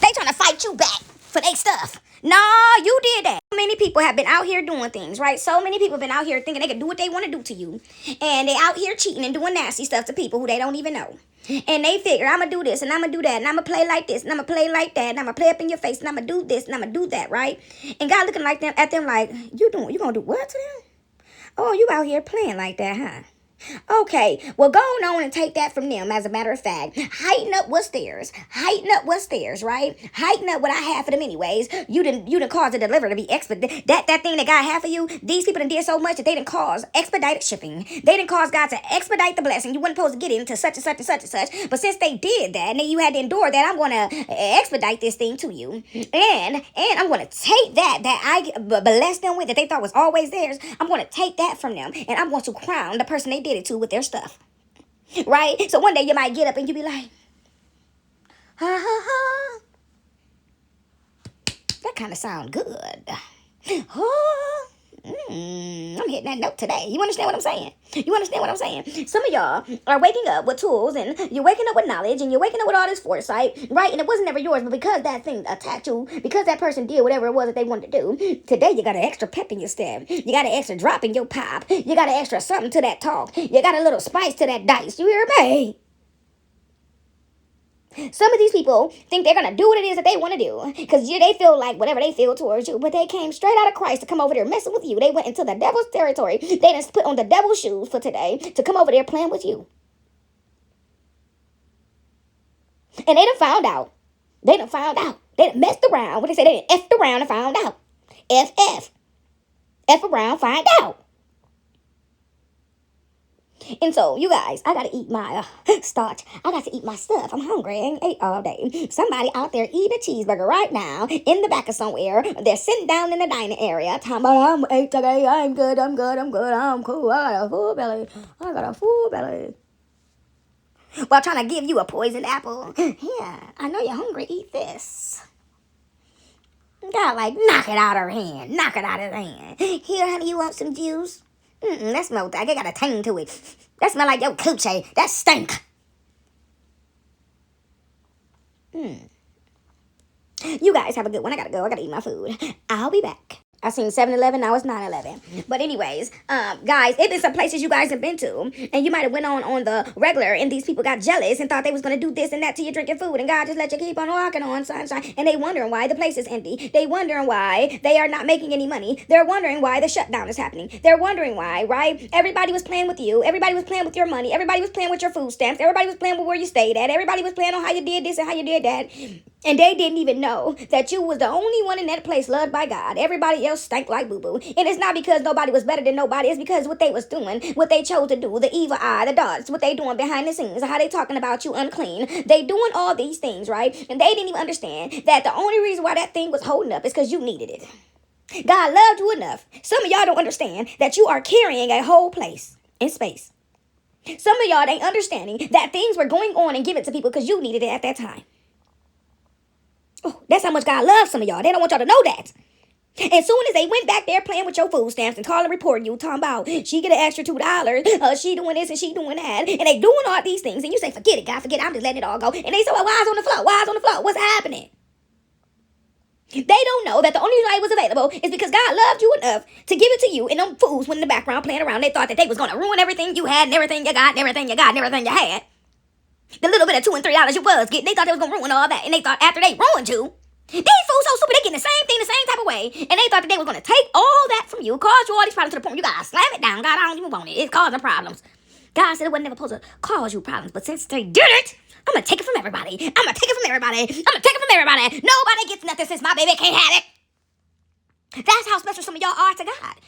They trying to fight you back for their stuff. Nah, you did that. So many people have been out here doing things, right? So many people have been out here thinking they can do what they want to do to you. And they out here cheating and doing nasty stuff to people who they don't even know. And they figure, I'm going to do this and I'm going to do that and I'm going to play like this and I'm going to play like that and I'm going to play up in your face and I'm going to do this and I'm going to do that, right? And God looking like them at them like, you going to do what to them? Oh, you out here playing like that, huh? Okay, well, go on and take that from them. As a matter of fact, heighten up what's theirs. Heighten up what's theirs, right? Heighten up what I have for them anyways. You didn't cause the delivery to be expedited. That thing that God had for you, these people done did so much that they didn't cause expedited shipping. They didn't cause God to expedite the blessing. You weren't supposed to get into such and such and such and such. But since they did that, and then you had to endure that, I'm going to expedite this thing to you. And I'm going to take that I blessed them with, that they thought was always theirs. I'm going to take that from them. And I'm going to crown the person they did it to with their stuff, right? So one day you might get up and you be like, ha ha ha, that kind of sound good. Oh, I'm hitting that note today. You understand what I'm saying? Some of y'all are waking up with tools and you're waking up with knowledge and you're waking up with all this foresight, right? And it wasn't ever yours, but because that thing attacked you, because that person did whatever it was that they wanted to do, today you got an extra pep in your step. You got an extra drop in your pop. You got an extra something to that talk. You got a little spice to that dice. You hear me? Some of these people think they're going to do what it is that they want to do because they feel like whatever they feel towards you, but they came straight out of Christ to come over there messing with you. They went into the devil's territory. They just put on the devil's shoes for today to come over there playing with you. And they done found out. They done messed around. What they say, they done effed around and found out. F around, find out. And so, you guys, I gotta eat my starch. I got to eat my stuff. I'm hungry. I ain't ate all day. Somebody out there eating a cheeseburger right now in the back of somewhere. They're sitting down in the dining area talking about, I'm ate today. I'm good. I'm cool. I got a full belly. While trying to give you a poisoned apple. Yeah, I know you're hungry. Eat this. God, like, knock it out of her hand. Knock it out of his hand. Here, honey, you want some juice? That smells like it got a tang to it. That smell like your coochie. That stink. You guys have a good one. I gotta go. I gotta eat my food. I'll be back. I seen 7-Eleven, now it's 9-11. But anyways, guys, it been some places you guys have been to, and you might have went on the regular, and these people got jealous and thought they was going to do this and that to you drinking food, and God just let you keep on walking on sunshine, and they wondering why the place is empty. They wondering why they are not making any money. They're wondering why the shutdown is happening. They're wondering why, right? Everybody was playing with you. Everybody was playing with your money. Everybody was playing with your food stamps. Everybody was playing with where you stayed at. Everybody was playing on how you did this and how you did that. And they didn't even know that you was the only one in that place loved by God. Everybody else stank like boo-boo. And it's not because nobody was better than nobody. It's because what they was doing, what they chose to do, the evil eye, the darts, what they doing behind the scenes, how they talking about you unclean. They doing all these things, right? And they didn't even understand that the only reason why that thing was holding up is because you needed it. God loved you enough. Some of y'all don't understand that you are carrying a whole place in space. Some of y'all ain't understanding that things were going on and given to people because you needed it at that time. Oh, that's how much God loves some of y'all. They don't want y'all to know that. As soon as they went back there playing with your food stamps and calling reporting you, talking about she get an extra $2, she doing this and she doing that, and they doing all these things, and you say, forget it, God, forget it, I'm just letting it all go. And they say, well, why is on the floor? Why is on the floor? What's happening? They don't know that the only reason it was available is because God loved you enough to give it to you, and them fools went in the background playing around. They thought that they was going to ruin everything you had and everything you got and everything you got and everything you had. The little bit of $2 and $3 you was getting, they thought they was going to ruin all that, and they thought after they ruined you, these fools so stupid, they getting the same thing the same type of way, and they thought that they was going to take all that from you, cause you all these problems to the point where you got to slam it down. God, I don't even want it. It's causing problems. God said it wasn't never supposed to cause you problems, but since they did it, I'm going to take it from everybody. I'm going to take it from everybody. I'm going to take it from everybody. Nobody gets nothing since my baby can't have it. That's how special some of y'all are to God.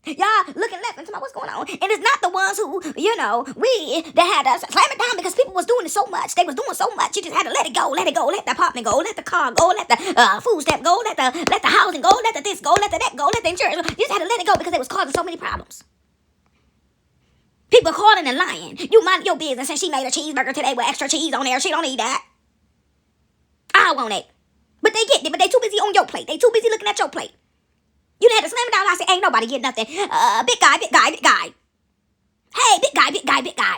Y'all looking left and talking about what's going on. And it's not the ones who, we that had to slam it down because people was doing it so much. They was doing so much. You just had to let it go, let the apartment go, let the car go, let the food stamp go, let the housing go, let the this go, let the that go, let the insurance go. You just had to let it go because it was causing so many problems. People calling and lying. You mind your business and she made a cheeseburger today with extra cheese on there. She don't eat that. I want it. But they get it, but they too busy on your plate. They too busy looking at your plate. You had to slam it down. I said, ain't nobody get nothing. Big guy. Hey, big guy.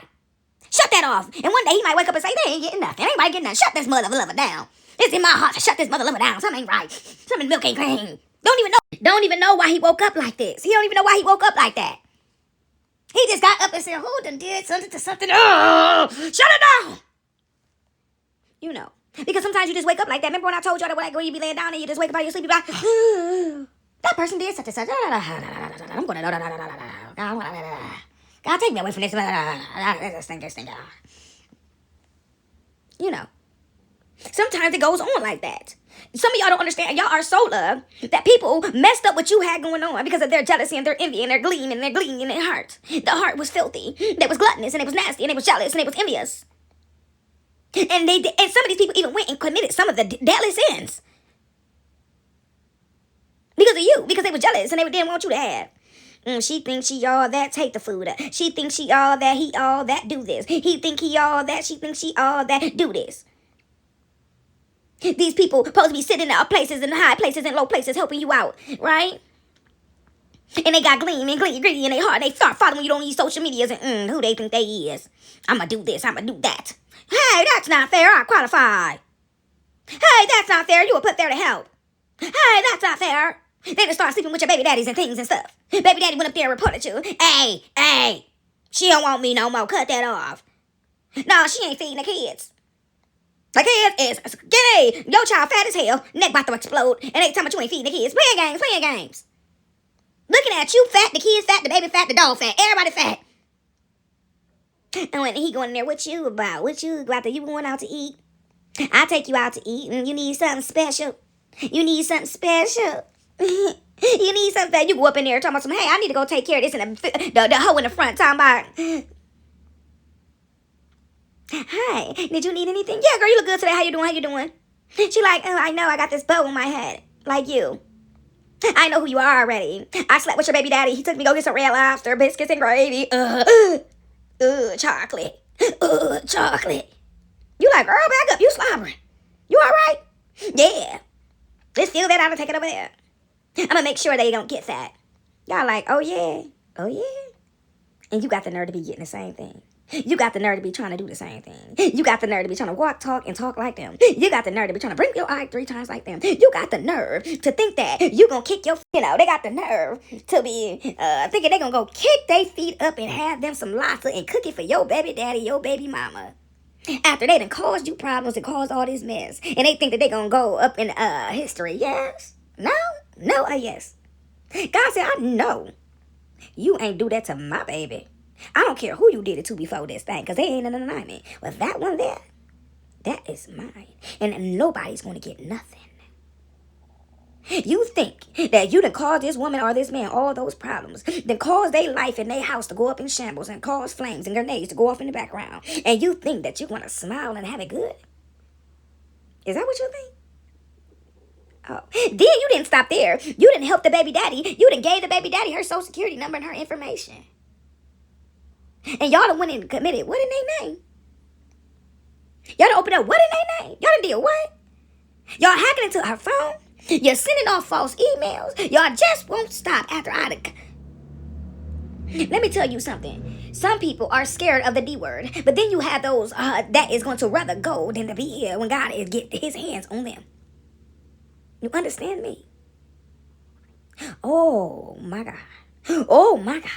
Shut that off. And one day he might wake up and say, they ain't getting nothing. Ain't nobody getting nothing. Shut this mother lover down. It's in my heart to shut this mother lover down. Something ain't right. Something milk ain't clean. Don't even know why he woke up like this. He don't even know why he woke up like that. He just got up and said, who done did something to something? Oh, shut it down. Because sometimes you just wake up like that. Remember when I told y'all that when you be laying down and you just wake up out of your sleep, you be like, that person did such and such. I'm going to, God, take me away from this. This thing. Sometimes it goes on like that. Some of y'all don't understand. Y'all are so loved that people messed up what you had going on because of their jealousy and their envy and their gleam and their heart. The heart was filthy. That was gluttonous and it was nasty and it was jealous and it was envious. And some of these people even went and committed some of the deadly sins because of you, because they were jealous and they didn't want you to have. She thinks she all that, take the food up. She thinks she all that, he all that, do this. He think he all that, she thinks she all that, do this. These people supposed to be sitting in places and high places and low places helping you out, right? And they got gleam and greedy in their heart. They start following you on these social medias and who they think they is. I'ma do this, I'ma do that. Hey, that's not fair, I qualify. Hey, that's not fair, you were put there to help. Hey, that's not fair. They just start sleeping with your baby daddies and things and stuff. Baby daddy went up there and reported you. Hey, she don't want me no more, cut that off. No, she ain't feeding the kids. The kids is gay. Your child fat as hell, neck about to explode, and they tell me you ain't feeding the kids. Playing games. Looking at you fat, the kids fat, the baby fat, the dog fat, everybody fat. And when he going in there, what you about? You going out to eat? I take you out to eat, and you need something special. You need something that you go up in there talking about some, hey, I need to go take care of this, and the hoe in the front talking about, hi, did you need anything? Yeah, girl, you look good today. How you doing? She like, oh, I know, I got this bow in my head, like you. I know who you are already. I slept with your baby daddy. He took me to go get some red lobster, biscuits, and gravy. Chocolate. Chocolate. You like, girl, back up. You slobbering. You all right? Yeah. Let's steal that out and take it over there. I'm going to make sure they don't get fat. Y'all like, oh, yeah. And you got the nerve to be getting the same thing. You got the nerve to be trying to do the same thing. You got the nerve to be trying to walk, talk, and talk like them. You got the nerve to be trying to blink your eye 3 times like them. You got the nerve to think that you gonna kick your, they got the nerve to be thinking they gonna go kick their feet up and have them some lobster and cook it for your baby daddy, your baby mama. After they done caused you problems and caused all this mess. And they think that they gonna go up in history. Yes? No, yes. God said, I know you ain't do that to my baby. I don't care who you did it to before this thing, because they ain't in alignment. But that one there, that is mine. And nobody's going to get nothing. You think that you done caused this woman or this man all those problems, then cause their life and their house to go up in shambles and cause flames and grenades to go off in the background, and you think that you're going to smile and have it good? Is that what you think? Oh, then you didn't stop there. You didn't help the baby daddy. You didn't gave the baby daddy her social security number and her information. And y'all done went and committed what in their name? Y'all done opened up what in their name? Y'all done did what? Y'all hacking into her phone? You're sending off false emails? Y'all just won't stop after Let me tell you something. Some people are scared of the D word, but then you have those that is going to rather go than to be here when God is get his hands on them. You understand me? Oh my God. Oh my God.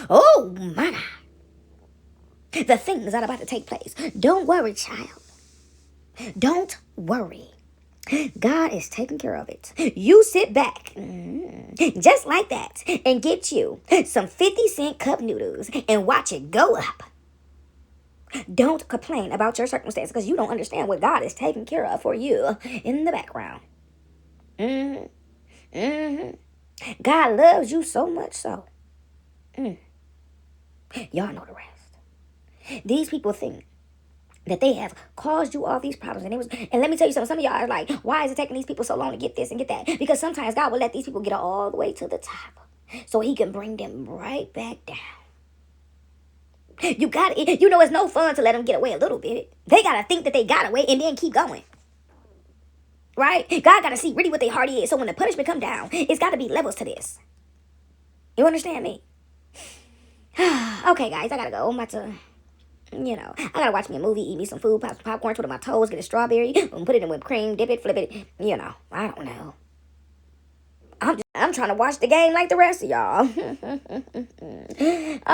Oh my God. The things that are about to take place. Don't worry, child. Don't worry. God is taking care of it. You sit back, just like that, and get you some 50-cent cup noodles and watch it go up. Don't complain about your circumstances because you don't understand what God is taking care of for you in the background. God loves you so much so. Y'all know the rest. These people think that they have caused you all these problems. And let me tell you something. Some of y'all are like, why is it taking these people so long to get this and get that? Because sometimes God will let these people get all the way to the top so he can bring them right back down. It's no fun to let them get away a little bit. They got to think that they got away and then keep going. Right? God got to see really what their heart is. So when the punishment come down, it's got to be levels to this. You understand me? Okay, guys, I got to go. I'm about to... I gotta watch me a movie, eat me some food, pop some popcorn, twiddle my toes, get a strawberry, put it in whipped cream, dip it, flip it, I don't know. I'm trying to watch the game like the rest of y'all.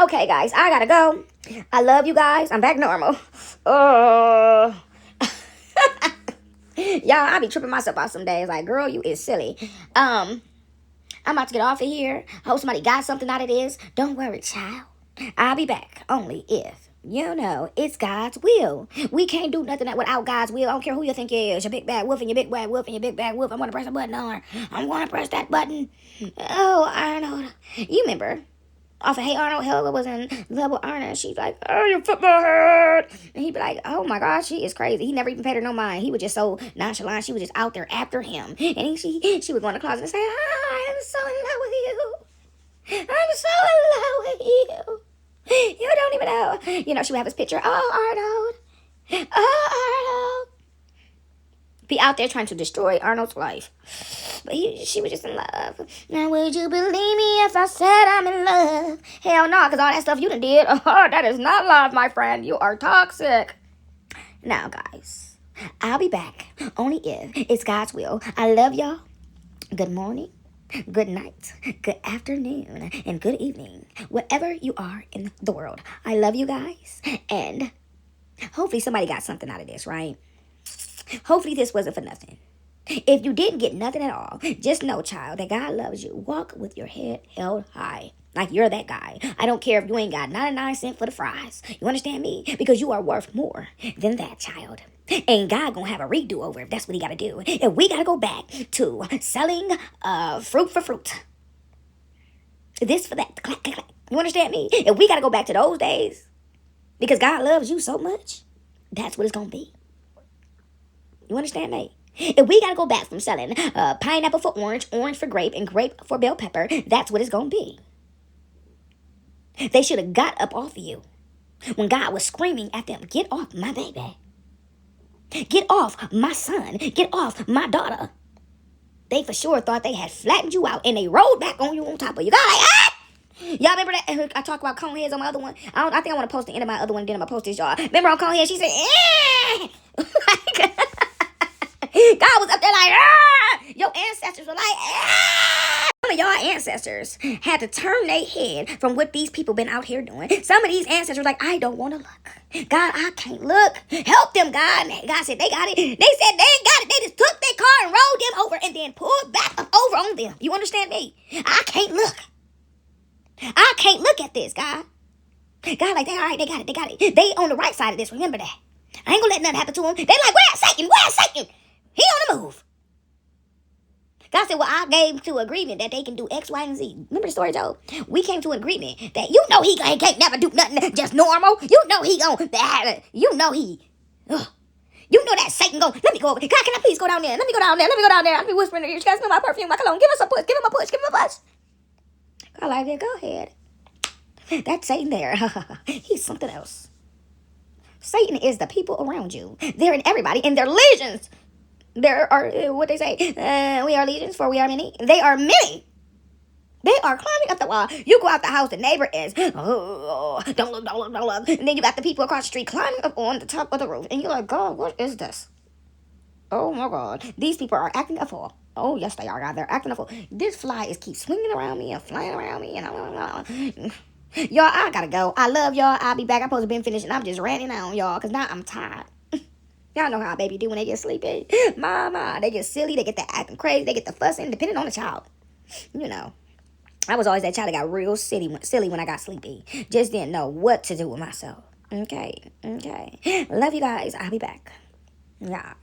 Okay, guys, I gotta go. I love you guys. I'm back normal. Y'all, I be tripping myself out some days. Like, girl, you is silly. I'm about to get off of here. Hope somebody got something out of this. Don't worry, child. I'll be back only if it's God's will. We can't do nothing without God's will. I don't care who you think you is. Your big bad wolf and your big bad wolf and your big bad wolf. I'm going to press a button on her. I'm going to press that button. Oh, Arnold. You remember off of Hey Arnold, Helga was in love with Arnold. She's like, oh, you football head. And he'd be like, oh my gosh, she is crazy. He never even paid her no mind. He was just so nonchalant. She was just out there after him. And she would go in the closet and say, I'm so in love with you. I'm so in love with you. You don't even know. She would have his picture. Oh, Arnold. Oh, Arnold. Be out there trying to destroy Arnold's life. But she was just in love. Now, would you believe me if I said I'm in love? Hell no, because all that stuff you done did, that is not love, my friend. You are toxic. Now, guys, I'll be back only if it's God's will. I love y'all. Good morning. Good night, good afternoon, and good evening, wherever you are in the world. I love you guys, and hopefully somebody got something out of this, right? Hopefully this wasn't for nothing. If you didn't get nothing at all, just know, child, that God loves you. Walk with your head held high, like you're that guy. I don't care if you ain't got 99 cents for the fries. You understand me? Because you are worth more than that, child. And God gonna have a redo over if that's what he gotta do. If we gotta go back to selling fruit for fruit. This for that. Clack, clack, clack. You understand me? If we gotta go back to those days because God loves you so much, that's what it's gonna be. You understand me? If we gotta go back from selling pineapple for orange, orange for grape, and grape for bell pepper, that's what it's gonna be. They should have got up off of you when God was screaming at them, get off my baby. Get off my son. Get off my daughter. They for sure thought they had flattened you out and they rolled back on you on top of you. God, like, ah! Y'all remember that? I talk about cone heads on my other one. I think I want to post the end of my other one. Then I'm going to post this, y'all. Remember on cone heads? She said, God was up there like, ah! Your ancestors were like, ah! Some of y'all ancestors had to turn their head from what these people been out here doing. Some of these ancestors were like, I don't want to look. God, I can't look. Help them, God. And God said they got it. They said they ain't got it. They just took their car and rolled them over and then pulled back up over on them. You understand me? I can't look. I can't look at this, God. God, like, all right, they got it. They got it. They on the right side of this. Remember that. I ain't gonna let nothing happen to them. They like, where's Satan? Where's Satan? He on the move. God said, well, I gave to agreement that they can do X, Y, and Z. Remember the story, Joe? We came to agreement that he can't never do nothing just normal. He. You know that Satan go, let me go over. God, can I please go down there? Let me go down there. Let me go down there. I'll be whispering to you. You guys know my perfume, my cologne. Give us a push. Give him a push. Give him a push. I like it. Go ahead. That's Satan there. He's something else. Satan is the people around you. They're in everybody, and they're legions. There are, what they say, we are legions, for we are many. They are many. They are climbing up the wall. You go out the house, the neighbor is, oh, don't look, don't look, don't look. And then you got the people across the street climbing up on the top of the roof. And you're like, God, what is this? Oh, my God. These people are acting a fool. Oh, yes, they are, God. They're acting a fool. This fly is keep swinging around me and flying around me. And y'all, I gotta go. I love y'all. I'll be back. I'm supposed to be finished, and I'm just ranting on y'all because now I'm tired. Y'all know how a baby do when they get sleepy. Mama, they get silly. They get the acting crazy. They get the fussing, depending on the child. You know. I was always that child that got real silly when I got sleepy. Just didn't know what to do with myself. Okay. Love you guys. I'll be back. Yeah.